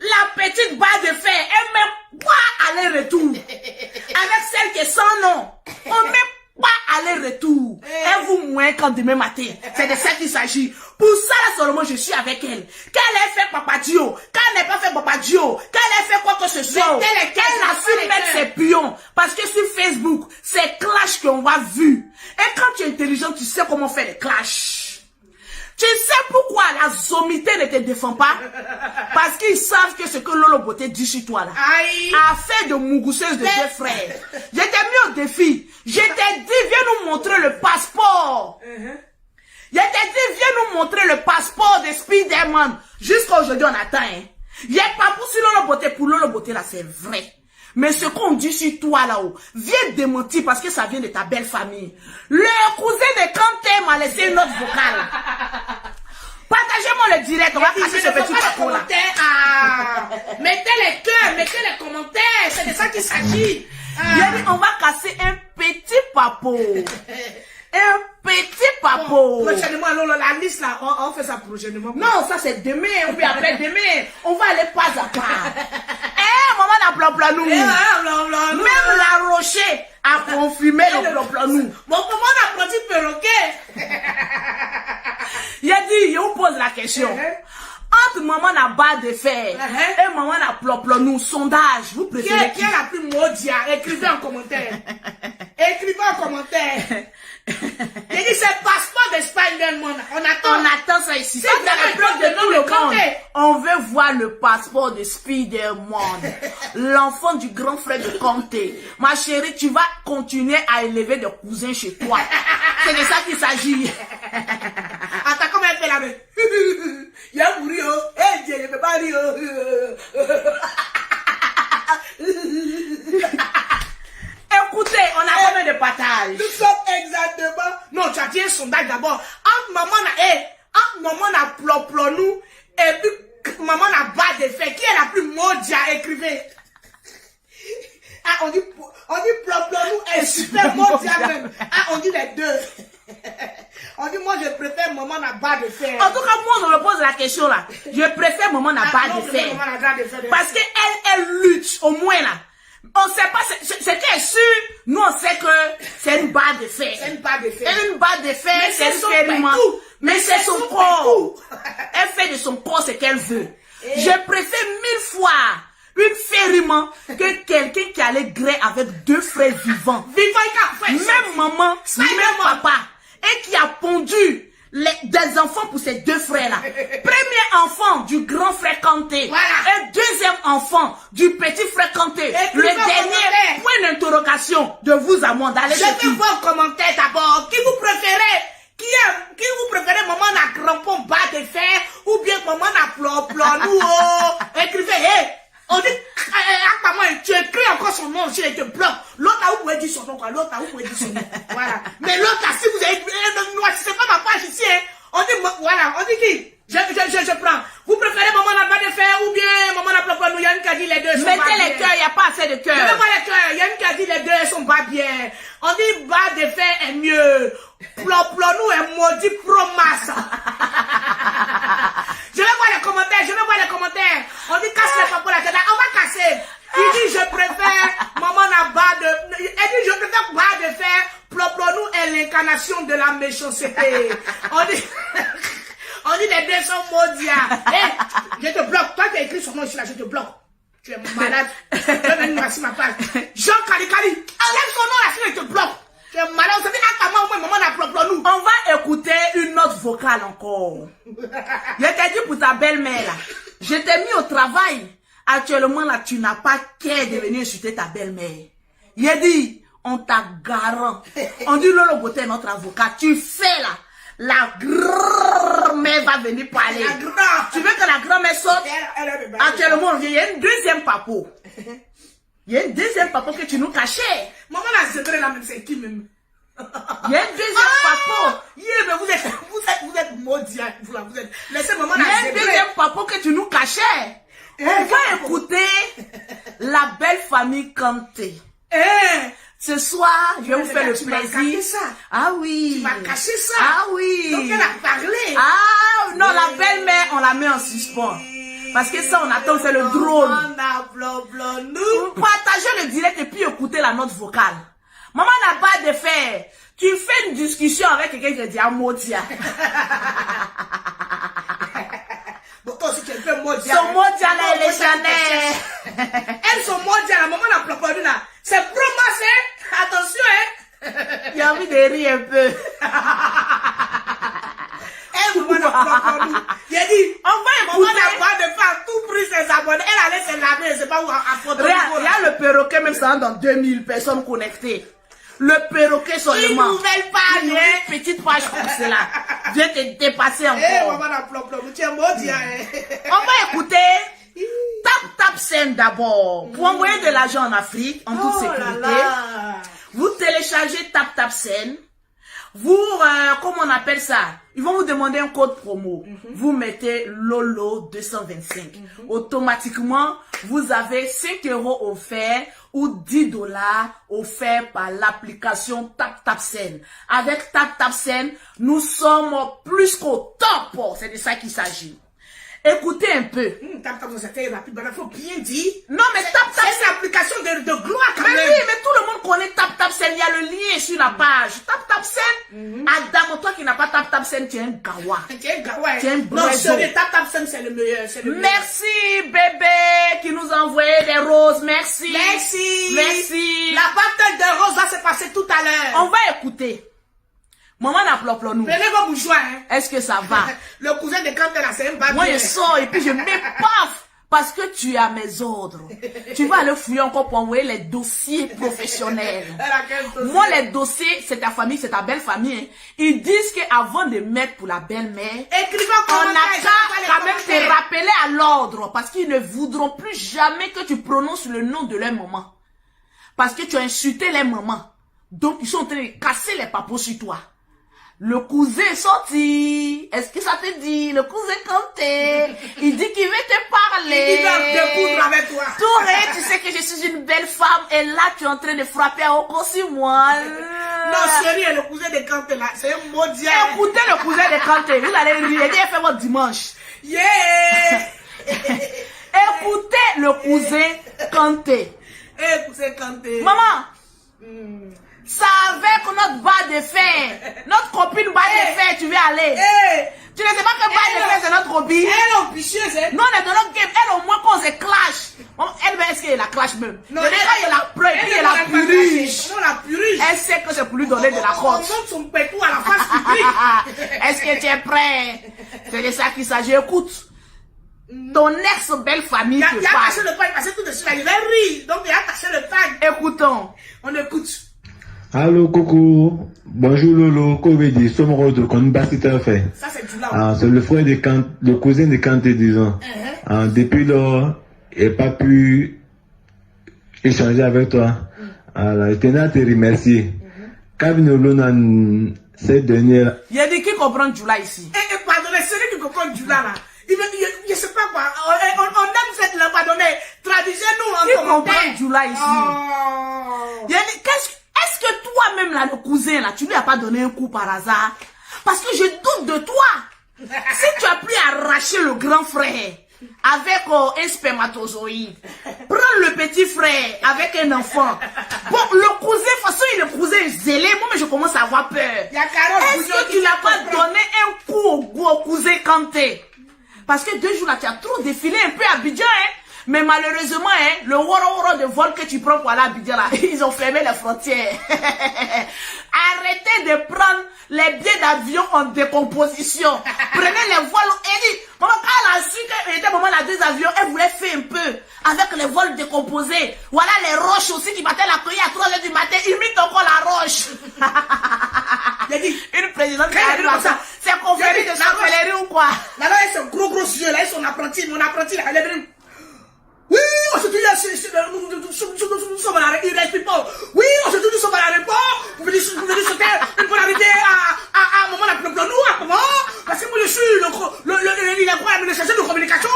la petite barre de fer, elle met pas aller-retour. Avec celle qui est sans nom, on met pas aller-retour. Elle vous moins quand demain matin. C'est de ça qu'il s'agit. Pour ça, là seulement, je suis avec elle. Qu'elle ait fait Papadio, qu'elle n'ait pas fait Papadio, qu'elle ait fait quoi que ce soit, qu'elle a su mettre ses pions. Parce que sur Facebook, c'est clash qu'on va vu. Et quand tu es intelligent, tu sais comment faire les clashs. Tu sais pourquoi la sommité ne te défend pas? Parce qu'ils savent que ce que Lolo Beauté dit chez toi là a fait de mougousseuse de deux frères. Je t'ai mis au défi. Je t'ai dit, viens nous montrer le passeport. Je t'ai dit, viens nous montrer le passeport de Spider-Man. Jusqu'à aujourd'hui, on attend. Il n'y a pas pour sur Lolo Beauté. Pour Lolo Beauté là, c'est vrai. Mais ce qu'on dit sur toi là-haut, viens démentir parce que ça vient de ta belle famille. Le cousin de Kanté m'a laissé une note vocale. Partagez-moi le direct, on va casser ce petit papo là. Mettez les cœurs, mettez les commentaires, c'est de ça qu'il s'agit. On va casser un petit papo. Un petit papo. Prochainement, la liste là, on fait ça prochainement. Non, ça c'est demain, ou bien après demain. On va aller pas à pas. Maman n'a plan-planou. Même la Rocher a confirmé le plan-planou. Bon, comment on a petit perroquet? Il a dit, il vous pose la question. Entre maman n'a pas de fer et maman n'a plan-planou, sondage, vous préférez qui est la plus maudite? Écrivez en commentaire. Écrivez en commentaire. Il dit c'est le passeport de Spider-Man. On attend ça ici. C'est dans le blog de tout le monde. On veut voir le passeport de Spider-Man. L'enfant du grand frère de Kanté. Ma chérie, tu vas continuer à élever des cousins chez toi. C'est de ça qu'il s'agit. Attends, comment elle fait la main? Il y a un bruit. Eh Dieu, je ne peux pas rire. Écoutez, on a combien de partages? Nous sommes exactement. Non, tu as dit un sondage d'abord. Entre maman n'a ploplonou et puis maman n'a pas de fait. Qui est la plus maudite? Écrivez. On dit ploplonou et super maudite même. On dit les deux. On dit moi je préfère maman n'a pas de fer. En tout cas, moi on me pose la question là. Je préfère maman n'a pas de fer. Parce qu'elle lutte au moins là. On sait pas, ce qui est sûr, nous on sait que c'est une barre de fer. C'est une barre de fer. Et une barre de fer, c'est un ferment. Mais c'est son corps. Elle fait de son corps ce qu'elle veut. Je préfère 1000 fois une ferment que quelqu'un qui a les grès avec deux frères vivants. Même maman, même papa. Et qui a pondu des enfants pour ces deux frères-là. Premier enfant du grand frère Kanté. Voilà. Et deuxième enfant du petit frère Kanté. Le dernier point d'interrogation de vous à moi d'aller. Je veux voir en commentaire d'abord. Qui vous préférez? Qui vous préférez? Maman n'a crampon bas de fer ou bien maman n'a plomb écrivez, on dit, tu écris encore son nom, je te bloque. L'autre là, vous pouvez dire son nom, quoi. L'autre là, vous pouvez dire son nom. Voilà. Mais l'autre là, si vous avez, c'est pas ma page ici, hein. On dit, voilà, on dit qui? Je prends. Vous préférez maman n'a pas de fer ou bien maman n'a pas de. Il y a une qui a dit les deux sont mettez pas bien. les cœurs, il n'y a pas assez de cœurs. Je veux pas les cœurs. Il y a une qui a dit les deux sont pas bien. On dit bas de fer est mieux. Ploplonou est maudit pro-masse. Je vais voir les commentaires. On dit casse les papas la tête. On va casser. Il dit je préfère maman n'a pas de. Elle dit je préfère bas de fer. Ploplonou est l'incarnation de la méchanceté. On dit les deux sont maudits. Je te bloque. Toi qui as écrit son nom ici là, je te bloque. Tu es malade. Je vais venir masser ma page. Jean Kalikali. Enlève son nom là, sinon il te bloque. Tu es malade. Vous savez, maman n'a ploplonou. On va écouter une note vocale encore. Je t'ai dit pour ta belle-mère là. Je t'ai mis au travail. Actuellement là, tu n'as pas qu'à de venir insulter ta belle-mère. Il a dit, on t'a garant. On dit Lolo Beauté, notre avocat. Tu fais là. La grand-mère va venir parler. Tu veux que la grand-mère sorte? Actuellement, il y a une deuxième papo. Il y a une deuxième papo que tu nous cachais. Maman a zébré la même, c'est qui même? Il y a une deuxième papo. Mais vous êtes maudits. Vous êtes. Laissez maman la zébré. Il y a une deuxième papo que tu nous cachais. On va écouter la belle famille Kanté. Ce soir, je vais vous faire le tu m'as plaisir. caché ça. Ah oui. Tu m'as caché ça. Ah oui. Donc elle a parlé. Ah non, la belle-mère, on la met en suspens. Parce que ça, on attend, c'est le drone. Vous partagez le direct et puis écoutez la note vocale. Maman n'a pas de faire. Tu fais une discussion avec quelqu'un qui dit à Modia. Bon, toi aussi, tu fais Modia. Son Modia là, elle est Chanel. Elles sont Modia, la maman n'a pas là. C'est promas, hein. Attention, hein. J'ai envie de rire un peu. Elle, maman n'a pas il a dit, on va maman n'a pas de faire à tout prix ses abonnés. Elle allait se laver, je sais pas où affronter. Regarde le perroquet, même ça dans 2000 personnes connectées. Le perroquet seulement. Une nouvelle page, une petite page comme cela. Viens te dépasser encore. Eh, maman n'a pas tu es Modia, hein. On va écouter Tap Send d'abord. Pour envoyer de l'argent en Afrique, en toute sécurité, vous téléchargez Tap Send. Vous, comment on appelle ça? Ils vont vous demander un code promo. Vous mettez Lolo 225. Automatiquement, vous avez 5 € offerts ou 10 $ offerts par l'application Tap Send. Avec Tap Send, nous sommes plus qu'au top. C'est de ça qu'il s'agit. Écoutez un peu. Tap, c'était rapide, il faut bien dire. Non, mais Tap, c'est une application de gloire quand même. Mais oui, mais tout le monde connaît Tap Send. Il y a le lien sur la page. Tap Send. Adam, toi qui n'as pas Tap Send, tu es un gawa. Tu es un gawa. Tu es un non, sérieux, Tap Send, c'est le meilleur. Merci, bébé, qui nous a envoyé des roses. Merci. La bataille des roses va se passer tout à l'heure. On va écouter. Maman n'a ploplo nous. Venez vos bourgeois, hein. Est-ce que ça va? Le cousin de Kanté là, c'est un bâtard. Moi, je sors et puis je mets paf. Parce que tu as mes ordres. Tu vas aller fouiller encore pour envoyer les dossiers professionnels. Moi, les dossiers, c'est ta famille, c'est ta belle famille. Hein. Ils disent qu'avant de mettre pour la belle-mère, on a qu'à quand même te rappeler à l'ordre. Parce qu'ils ne voudront plus jamais que tu prononces le nom de leur maman. Parce que tu as insulté les mamans. Donc, ils sont en train de casser les papos sur toi. Le cousin est sorti. Est-ce que ça te dit? Le cousin Kanté. Il dit qu'il veut te parler. Il veut te coudre avec toi. Touré, tu sais que je suis une belle femme. Et là, tu es en train de frapper à Oko sur moi. Non, sérieux, le cousin de Kanté là, c'est un Modia. Écoutez le cousin de Kanté. Vous allez rire. Il dit, fait votre dimanche. Yeah. Écoutez le cousin Kanté. Eh, cousin Kanté. Maman. Ça avec notre barre de fer. Notre copine barre de fer, tu veux aller. Tu ne sais pas que barre de fer, c'est notre copine. Elle est ambitieuse, hein. Non, on est dans notre game. Elle, au moins, qu'on se clash. Elle, est-ce qu'elle la clash même? Non, elle la preuve, elle la plus riche. Non, la plus riche. Elle sait que c'est pour lui donner de la cote. On monte son pétou à la face publique. Est-ce que tu es prêt? C'est de ça qu'il s'agit. Écoute. Ton ex-belle famille te parle. Il a caché le pain, parce que tout de suite, il va rire. Donc, il a caché le pain. Écoutons. On écoute. Allô, coucou. Bonjour, Lolo. Kovedi, Somoro de Konbasi fait. Ça, c'est du là. C'est le frère de Kanté, le cousin de Kanté, disons. Depuis lors, il n'a pas pu échanger avec toi. Alors, je tenais à te remercier. Kabinolo, cette dernière. Il y a des qui comprennent Jula ici. Pardonnez, c'est lui qui comprend Jula là. Je sais pas quoi. On aime cette langue, pardonnez. Traduisez-nous en commentaire. Qui comprend Jula ici? Il y a des, est-ce que toi-même, là, le cousin, là, tu lui as pas donné un coup par hasard? Parce que je doute de toi. Si tu as pu arracher le grand frère avec un spermatozoïde, prends le petit frère avec un enfant. Bon, le cousin, de toute façon, il est cousin zélé. Moi, mais je commence à avoir peur. Est-ce que tu n'as pas donné un coup au cousin Kanté? Parce que 2 jours là, tu as trop défilé un peu à Abidjan, hein? Mais malheureusement, hein, le woro de vol que tu prends pour aller à Abidjan là, ils ont fermé les frontières. Arrêtez de prendre les billets d'avion en décomposition. Prenez les vols. Elle dit, maman, quand elle a su qu'elle était maman la 2 avions, elle voulait faire un peu avec les vols décomposés. Voilà les roches aussi qui battaient la cueille à 3 h du matin. Imite encore la roche. Il a dit, une présidente qui arrive à ça. C'est conféré de chancellerie ou quoi? Là-bas, c'est un gros yeux là, son apprenti là, elle est venue. Oui, aujourd'hui, nous sommes à l'aéroport. Oui, aujourd'hui, nous sommes à l'aéroport. Vous venez sauter une bonne arrivée à un moment la plus nous, à comment? Parce que moi, je suis le chargé de communication,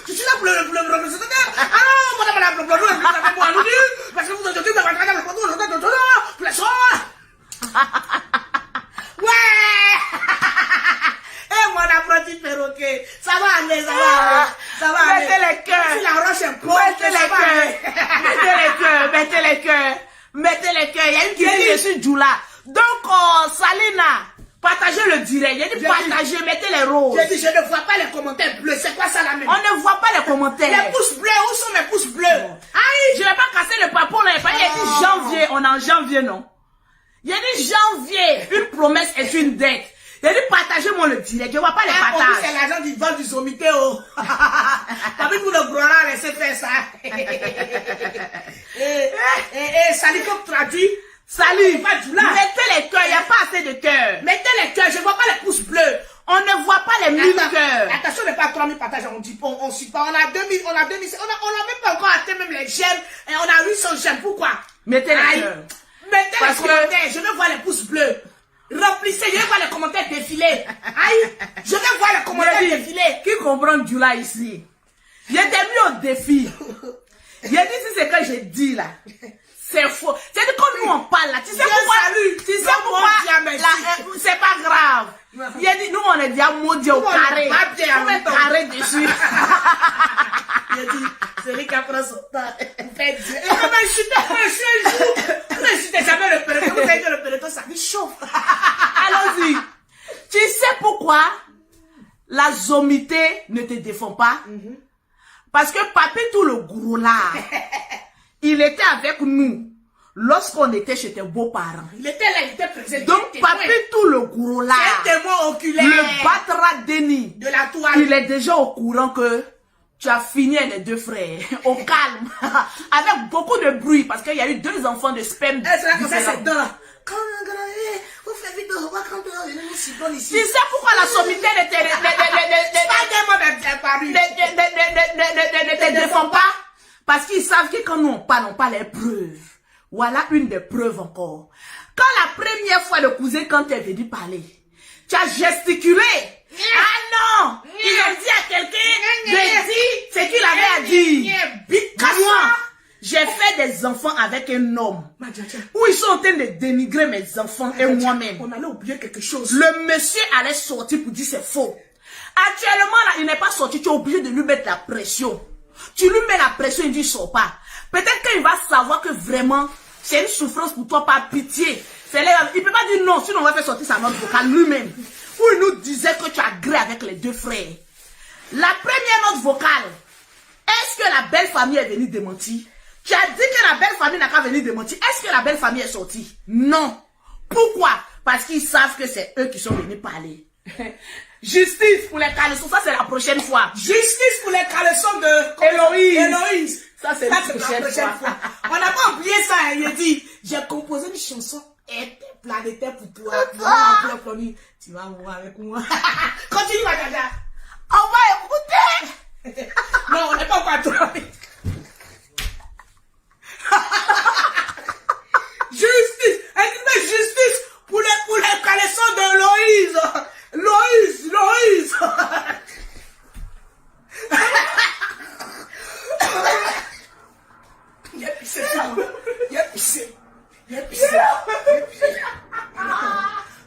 je suis là pour le représentateur. Ah non, madame la plus nous, parce que vous aujourd'hui, vous avez ok. Ça va aller, ça va aller. Ça va aller. Mettez les cœurs. Si la roche est pauvre, Mettez les cœurs. Mettez les cœurs. Mettez les cœurs. Mettez les cœurs. Il y a une qui dit je suis Djoula. Donc, Salina, partagez le direct. Il a dit partagez, mettez les roses. J'ai dit je ne vois pas les commentaires bleus. C'est quoi ça la même? On ne voit pas les commentaires. Les pouces bleus, où sont mes pouces bleus? Aïe, je ne vais pas casser le papon là. Il a dit janvier. On est en janvier, non? Il a dit janvier. Une promesse est une dette. Il a dit partagez-moi le direct. Je ne vois pas les partages. C'est l'argent du vol du Zomité. Papi, vous le gros là, laissez faire ça. Salut, comme traduit. Salut. Mettez les cœurs. Il n'y a pas assez de cœurs. Mettez les cœurs. Je ne vois pas les pouces bleus. On ne voit pas les 1000 cœurs. Attention, n'est pas 3000 partages. On dit pas, on suit pas. On a 2000, on a 2000. On n'a même pas encore atteint même les j'aime. Et on a 800 j'aime. Pourquoi? Mettez les cœurs. Mettez les commentaires. Je veux voir les pouces bleus. Remplissez, je veux voir les commentaires défiler. Aïe, je veux voir les commentaires défiler. Qui comprend Djoula ici? Il était mis au défi. Il a dit si c'est que j'ai dit là. C'est faux. C'est-à-dire quand nous on parle là, tu sais pourquoi? Tu sais pourquoi? C'est pas grave. Il a dit nous on est déjà maudit au carré. On met carré dessus. Il a dit c'est lui qui a pris son temps. Mais je jamais le peloton. Vous savez que le peloton ça lui chauffe. Allons-y. Tu sais pourquoi la zomité ne te défend pas? Parce que Papi tout le gros là, il était avec nous lorsqu'on était chez tes beaux-parents. Il était là, il était présent. Donc Papi tout le gros là, c'est un témoin oculaire. le Batra Denis, de la toile. il est déjà au courant que tu as fini les deux frères au calme, avec beaucoup de bruit parce qu'il y a eu 2 enfants de sperme. C'est ça, c'est dans. Vous faites vite, on va quand on ici. Tu sais pourquoi la sommité ne te défend pas? Parce qu'ils savent que quand nous on parle, on parle les preuves. Voilà une des preuves encore. Quand la première fois le cousin, quand tu es venu parler, tu as gesticulé. Ah non! Il a dit à quelqu'un de dire ce qu'il avait à dire. Moi, j'ai fait des enfants avec un homme. Où ils sont en train de dénigrer mes enfants et moi-même. On allait oublier quelque chose. Le monsieur allait sortir pour dire c'est faux. Actuellement, là, il n'est pas sorti. Tu es obligé de lui mettre la pression. Tu lui mets la pression, il dit sort pas. Peut-être qu'il va savoir que vraiment, c'est une souffrance pour toi, par pitié. Il ne peut pas dire non, sinon on va faire sortir sa note vocale lui-même. Où il nous disait que tu as gré avec les 2 frères. La première note vocale, est-ce que la belle famille est venue démentir? Tu as dit que la belle famille n'a qu'à venir démentir. Est-ce que la belle famille est sortie? Non. Pourquoi? Parce qu'ils savent que c'est eux qui sont venus parler. Justice pour les caleçons, ça c'est la prochaine fois. Justice pour les caleçons de Héloïse. Ça c'est la prochaine fois. On n'a pas oublié ça, hein. Il a dit, j'ai composé une chanson planétaire pour toi. Tu vas voir avec moi. Continue, ma dada. On va écouter. Non, on n'est pas encore trop. Justice. Écoutez, justice pour les caleçons de Loïse. Loïse. Il a pissé sur moi. Il a pissé.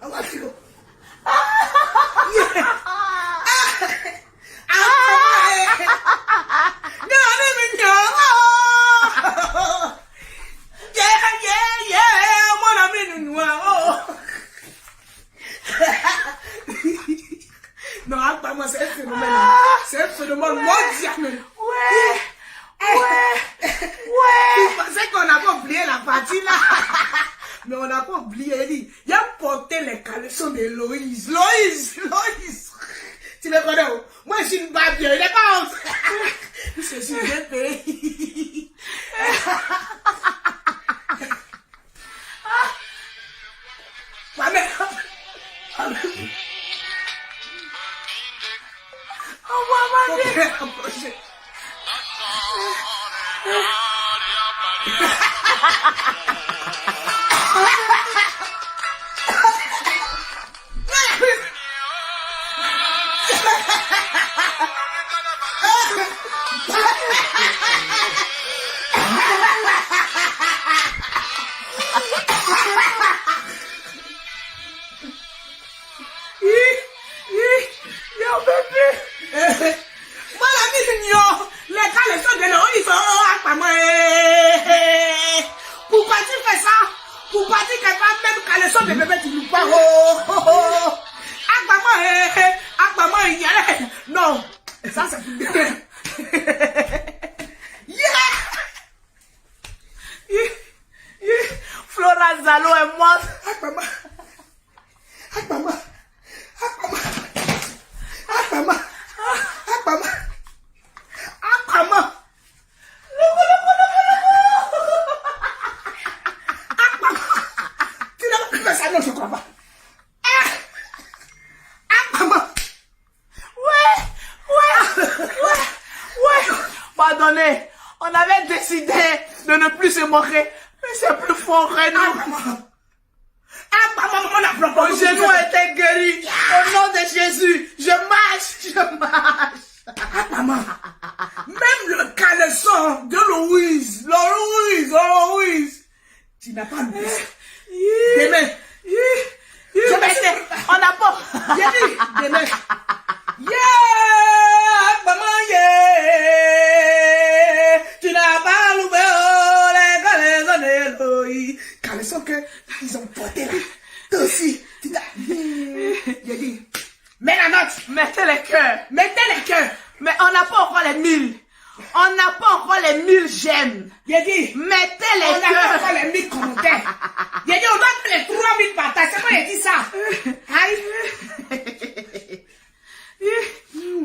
On va filer. Non, moi c'est un phénomène. C'est un phénomène mondial. Ouais. Vous pensez qu'on n'a pas oublié la partie là? Mais on n'a pas oublié. Il a porté les caleçons de Loïse. Loïse. Tu le connais? Moi je suis une babie. Il n'est pas honte. Je suis bien payé. Ma mère. On va m'approcher. Yo, baby. Non, ça c'est plus bien. Flora Zalo est morte. Maman. Maman. Maman. Maman. Maman. Maman. Tu n'as pas pu faire ça, non, je crois pas. Maman. Ouais. Pardonnez, on avait décidé de ne plus se moquer, mais c'est plus fort que nous. Maman, on a pris Mon genou a été guéri. Au nom de Jésus, je marche. Maman. Même le caleçon de Louise. Tu n'as pas le demain. On n'a pas. J'ai dit, demain. Yeah, maman, yeah. Tu n'as pas loupé, les caleçons de Louise. Caleçon que ils ont porté là. Toi aussi. J'ai dit, mets la note. Mettez les cœurs. Mettez. Mais on n'a pas encore les 1000. On n'a pas encore les 1000 j'aime. J'ai dit, Mettez on les n'a pas cœurs. encore les 1000 commentaires. J'ai dit, on doit faire les 3000 partages. C'est moi qui ai dit ça. Aïe.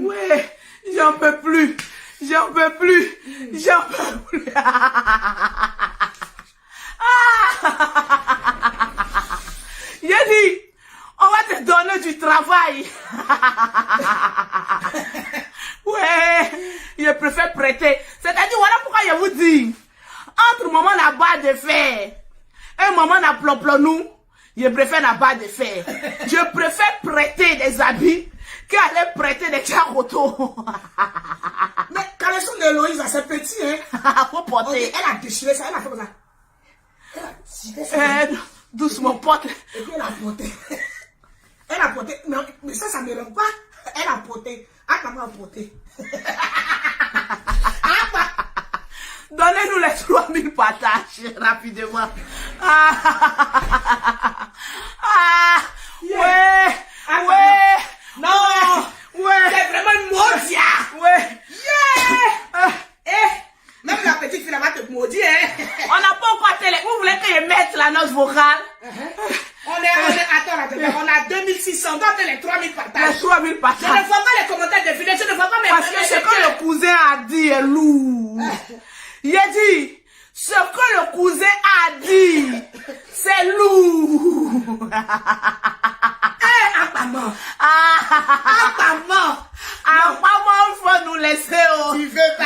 Ouais, j'en peux plus. J'ai dit, on va te donner du travail. Ouais, je préfère prêter. C'est-à-dire, voilà pourquoi je vous dis, entre maman la barre de fer et maman la plomplon, je préfère la barre de fer. Je préfère prêter des habits qu'aller prêter des carotos. Mais caleçon de Loïse, c'est petit, hein. Faut porter. Elle a déchiré ça, elle a fait comme ça. Elle a tiré ça. Doucement, porte. Et puis elle a porté. Elle a porté. Mais ça me rend pas. Elle a porté. Maman a porté. Donnez-nous les 3000 partages rapidement. Ouais. Non. Ouais. C'est vraiment une maudit. Ouais. Même la petite fille va te maudire, hein. On n'a pas encore télé. Vous voulez que je mette la note vocale? Attends, on a 2600, donc les 3000 partages. Les 3000 Je partages. ne vois pas les commentaires de vidéos, je ne vois pas mes Parce que ce que le cousin a dit est lourd. Il a dit, ce que le cousin a dit, c'est lourd. Maman. Maman, il faut nous laisser. Tu veux pas.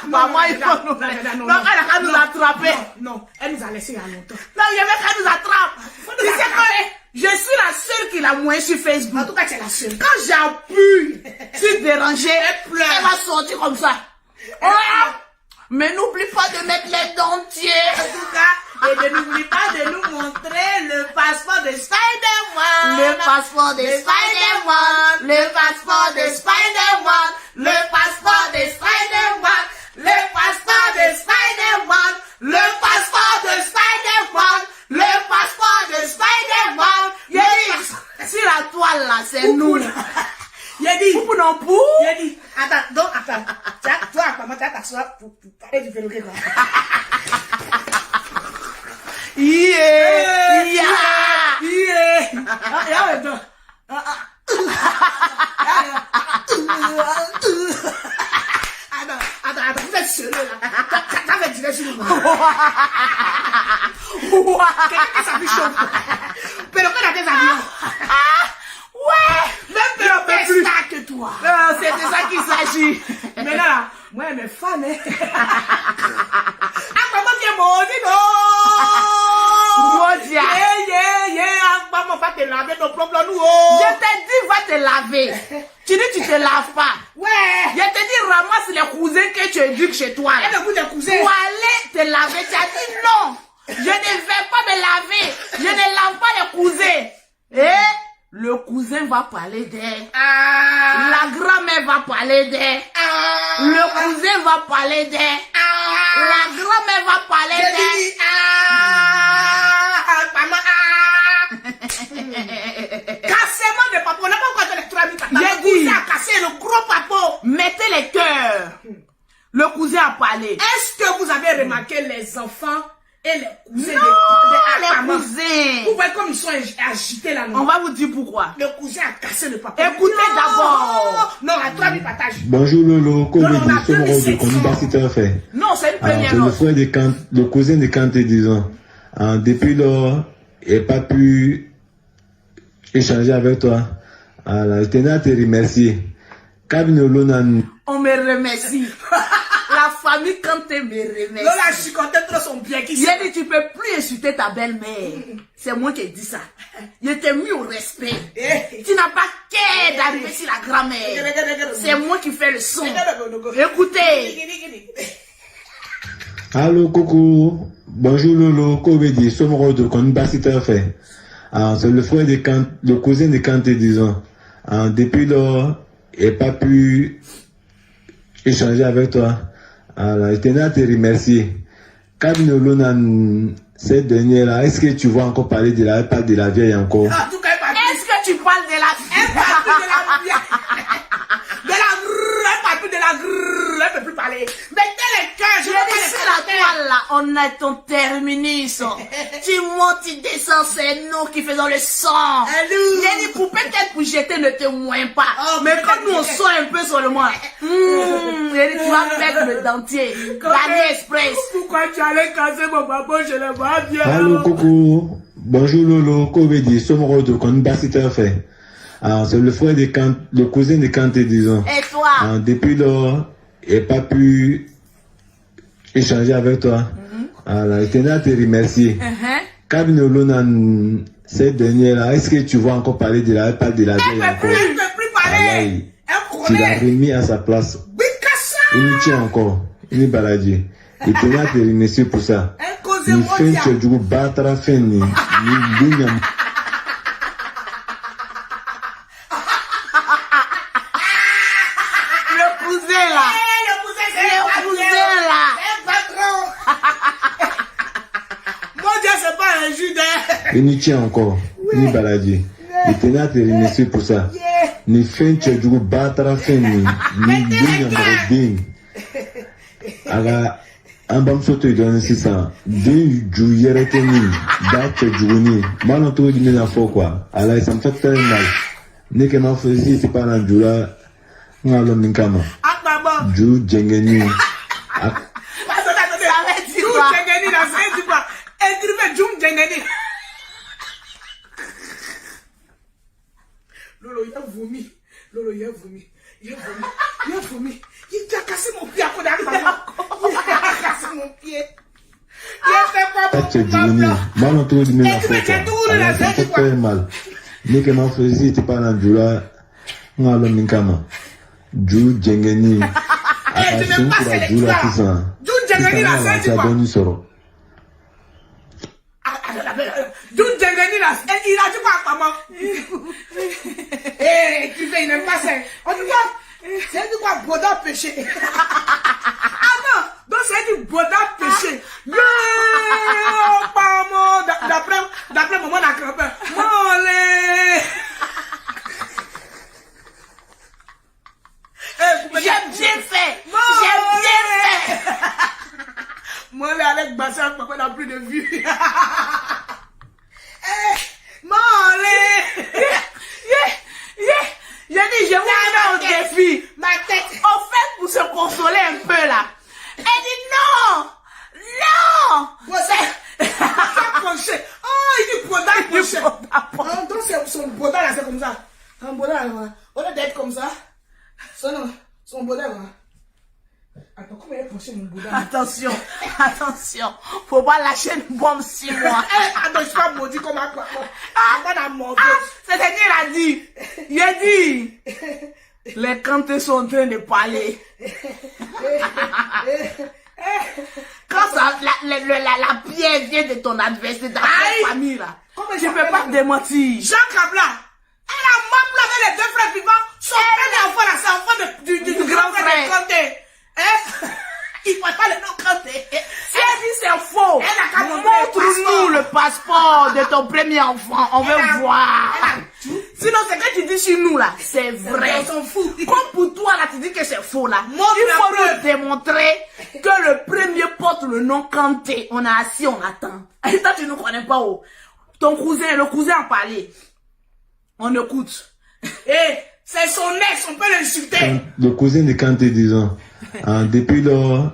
Maman, il faut nous laisser. Non, Donc, elle a nous attraper. Non, elle nous a laissé il y a longtemps. Non, il y avait qu'elle nous attrape. Tu sais que je suis la seule qui l'a moins sur Facebook. En tout cas, tu es la seule. Quand j'appuie sur déranger, elle va sortir comme ça. Mais n'oublie pas de mettre les dentiers. En tout cas, et n'oublie pas de nous montrer le passeport de Spider-Man. Le passeport de Spider-Man. Le passeport de Spider-Man. Le passeport de Spider-Man. Le passeport de Spider-Man. Le passeport de Spider-Man. Le passeport de Spider-Man. Si la toile là, c'est nous. Il a dit. Pour non pour. Il a dit. Attends. Toi, maman, tu as t'asseoir pour parler du perroquet, quoi. Attends, vous êtes sérieux, là. T'as fait tirer sur le bras. Quelqu'un qui s'habille chaud. Perroquet dans tes avions. Ouais. Même perroquet est star que toi. C'est de ça qu'il s'agit. Mais là, moi, elle me fan, hein. Maman qui est maudit, non. Maudit. Maman va te laver ton propre nous. Oh. Je t'ai dit, va te laver. Tu dis, tu te laves pas. Ouais. Je t'ai dit, ramasse les cousins que tu éduques chez toi. Elle a le goût des cousins. Pour aller te laver, tu as dit non. Je ne vais pas me laver. Je ne lave pas les cousins. Et le cousin va parler d'elle. La grand-mère va parler d'elle. Le cousin va parler d'elle. La grand-mère va parler d'elle. Cassement de papa, on n'a pas encore fait les 3000 partages. J'ai parler. Est-ce que vous avez remarqué les enfants et les cousins les cousins. Vous voyez comme ils sont agités là. On va vous dire pourquoi. Le cousin a cassé le papa. Écoutez d'abord. Non, à toi, il partage. Bonjour Lolo, comment est-ce que tu universitaire fait? Non, c'est une première note. Le cousin de Kanté, disons. Depuis lors, il n'a pas pu échanger avec toi. Alors, je tenais à te remercier. On me remercie. La famille Kanté me remercie. Lola chicotait trop son bien qui J'ai dit, tu peux plus insulter ta belle-mère. C'est moi qui ai dit ça. Je t'ai mis au respect. Tu n'as pas qu'à d'arriver sur la grand-mère. C'est moi qui fais le son. Écoutez. Allô, coucou. Bonjour Lolo, Kobedi, Somoro de Konibasita fait. C'est le frère de Kanté, le cousin de Kanté, disons. Depuis lors, il n'a pas pu échanger avec toi. Alors, je tenais à te remercier. Cette dernière-là, est-ce que tu vas encore parler de la vieille encore? Est-ce que tu parles de la vieille? Elle ne peut plus parler. Mettez les cœurs, je dis sur la toile là, on a ton terminus. Tu montes, tu descends, c'est nous qui faisons le son. J'ai dit pour peut-être pour jeter ne te moins pas. Mais quand nous on sort un peu sur le moins, j'ai dit tu vas mettre le dentier. Gagner Express. Pourquoi tu allais casser mon papa, je le vois bien. Allô, coucou. Bonjour Lolo, Kobedi, Somoro de Konibasita fait. C'est le frère de Kanté, le cousin de Kanté, disons. Et toi? Depuis lors, il n'a pas pu échanger avec toi. Alors, je tenais à te remercier. Cette dernière-là, est-ce que tu vas encore parler de la vieille encore? Elle ne peut plus parler. Tu l'as remis à sa place. Il nous tient encore. Il est baladé. Je tenais à te remercier pour ça. Il fait du coup battre la fin. Il nous tient encore. Il est baladé. Je tenais à te remercier pour ça. Ni fin du coup battre la fin. Aga ambam soto idon sisa de ju yere teni da te juni manon to di na fo quoi ala ça me fait très mal ne que ma faisait c'est pas na jula ngalo minkama ju jengeni Lolo, il a vomi. Lolo, il a vomi. Il a vomi. Il a vomi. Il a cassé mon pied à côté de maman. Il a cassé mon pied. Il a fait quoi pour maman? Maman, tout le monde a fait très mal. Ni que ma faisait, tu parles en Jula. Ngalo minkama. Ju jengeni. Tu n'aimes pas c'est les toi. Ju jengeni la scène, tu vois. Ju jengeni la scène. Il a dit quoi à maman? Eh, tu fais, il n'aime pas ça. On dit quoi? C'est du quoi, boda péché. Ah non, donc c'est du boda péché. D'après maman la grand-père. Molé. J'ai bien fait. J'ai bien fait. Molé avec Bassin, papa n'a plus de vue. Molé. J'ai dit, je vous mets au défi. Ma tête. En fait, pour se consoler un peu là. Elle dit non. Non. C'est oh, il dit boda penché. Donc son boda là, c'est comme ça. Un boda là, on a d'être comme ça. Son boda là. Attends, comment il a penché mon boda? Attention, attention. Faut pas lâcher une bombe 6 mois. Attends, je suis pas maudit comme un quoi. C'est-à-dire, il a dit. Il a dit. Les Kanté sont en train de parler. Quand ça, la pierre vient de ton adversaire, de ta famille là. Tu ne peux pas te démentir. Jean Kabla. Elle a membre avec les deux frères vivants. Son premier enfant là, c'est l'enfant du grand frère de Kanté. Il ne faut pas le nom Kanté. Si elle dit c'est faux, montre-nous le passeport de ton premier enfant. On veut voir. Sinon, ce que tu dis sur nous là, c'est vrai. On s'en fout. Comme pour toi là, tu dis que c'est faux là. Il faut nous démontrer que le premier porte le nom Kanté. On est assis, on attend. Et toi, tu ne connais pas où. Ton cousin, le cousin a parlé. On écoute. Et c'est son ex, on peut l'insulter. Le cousin de Kanté, disons. Depuis lors...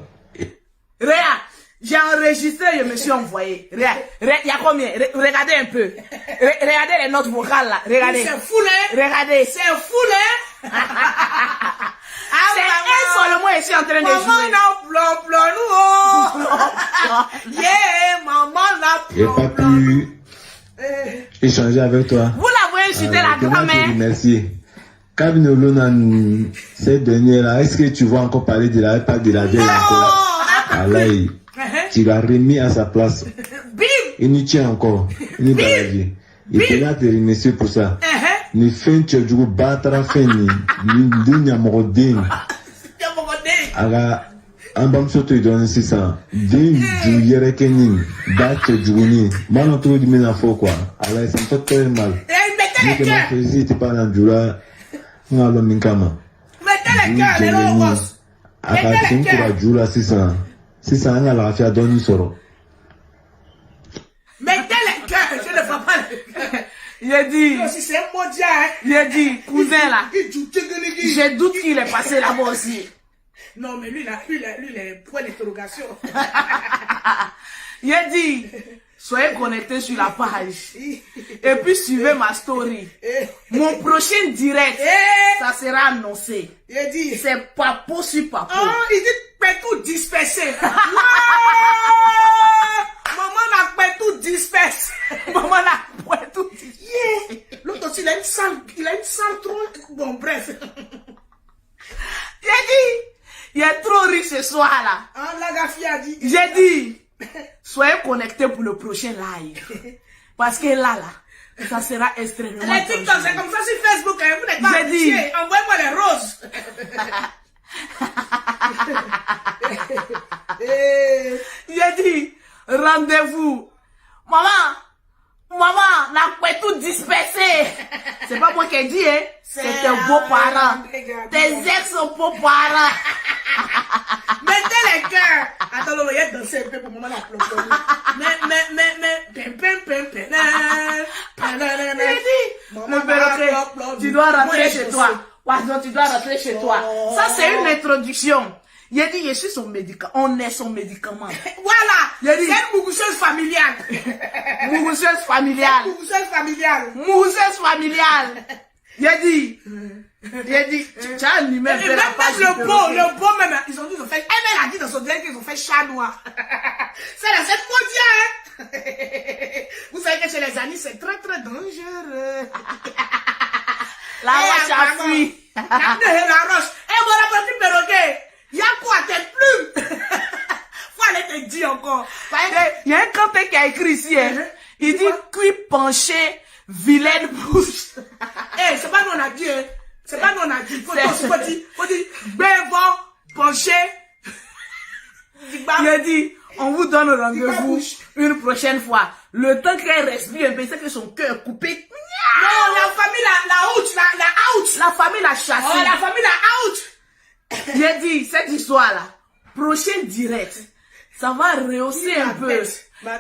Regarde, j'ai enregistré, je me suis envoyé. Regarde, il y a combien? Regardez un peu. Regardez les notes vocales là. Regardez. C'est fou, hein? Regardez. C'est fou, hein? C'est elle seulement ici en train de jouer. Maman n'a plomb, yeah, maman n'a J'ai pas pu échanger avec toi. Vous l'avez insulté la grand-mère. Merci. Kabinolo, cette dernière-là, est-ce que tu vas encore parler de la part de la vieille encore? Allah, tu l'as remis à sa place. Bim! Il nous tient encore. Il nous baladie. Il tenait te remercier pour ça. Ni fin tu du battre fin ni dinya morodin. Aga ambam soto idon sisa. Din du yere kenin battre du ni. Mal trop de mena faux quoi. Allah ça me fait très mal. Mettez les cœurs. Tu pas dans dura. Ngalo minkama. Mettez les cœurs, les roses. Aga tin kura dura sisa. Sisa nga la afia doni soro. Mettez les cœurs, je ne vois pas les cœurs. Il a dit, c'est un mondial, hein. Il a dit, cousin là, j'ai doute qu'il est passé là-bas aussi. Non, mais lui, il est point d'interrogation. Il a dit, soyez connectés sur la page. Et puis suivez ma story. Mon prochain direct, ça sera annoncé. Il a dit, c'est Papo sur Papo. Oh, il dit, peut tout disperser. Maman n'a pas tout dispersé. Maman n'a pas tout dispersé. Yeah. L'autre aussi, il a une salle trop. Bon, bref. J'ai dit, il est trop riche ce soir là. Ah, la gaffe a dit. J'ai dit, soyez connectés pour le prochain live. Parce que là, ça sera extrêmement. Les TikTok, c'est comme ça sur Facebook. Hein, vous n'êtes pas habitués. Envoyez-moi les roses. J'ai dit, rendez-vous. Maman, n'a pas tout dispersé. C'est pas moi qui ai dit, hein. C'est tes beaux-parents. Tes ex sont beaux-parents. Mettez les cœurs. Attends, il y a dansé un peu pour maman la plombe. Tu dois rentrer chez toi. Pardon, tu dois rentrer chez toi. Ça, c'est une introduction. Il a dit, je suis son médicament. On est son médicament. Voilà. C'est une mougoucheuse familiale. Mougoucheuse familiale. Mougoucheuse familiale. Mougoucheuse familiale. Il a dit, tu as animé un peu la page. Le beau même, ils ont dit, elle a dit dans son direct qu'ils ont fait chat noir. C'est la scène mondiale, hein. Vous savez que chez les amis, c'est très très dangereux. La roche a fui. La roche. Eh, voilà, petit perroquet. Il y a quoi, tes plumes? Faut aller te dire encore. Il y a un campé qui a écrit ici, hein. Il dit, cuit penché, vilaine bouche. Eh, c'est pas nous on a dit, hein. C'est pas nous on a dit. Faut dire, bévon, penché. Il a dit, on vous donne rendez-vous une prochaine fois. Le temps qu'elle respire un peu, c'est que son cœur est coupé. Non, la famille, la out. La famille l'a chassé. Oh, la famille, la out. Il a dit, cette histoire-là, prochain direct, ça va rehausser un peu.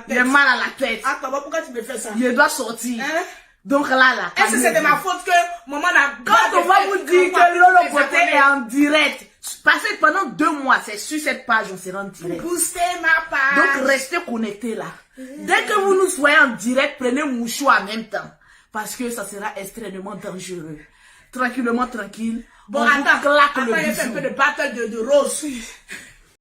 Il a mal à la tête. Attends, pourquoi tu me fais ça? Il doit sortir. Hein? Donc là. Est-ce que c'est de ma faute que maman n'a pas... Quand on va vous dire que Lolo Côté est en direct, parce que pendant 2 mois, c'est sur cette page, on sera en direct. Boostez ma page. Donc restez connectés là. Dès que vous nous soyez en direct, prenez mouchoir en même temps. Parce que ça sera extrêmement dangereux. Tranquillement, tranquille. Bon, attends, il y a un peu de battle de rose.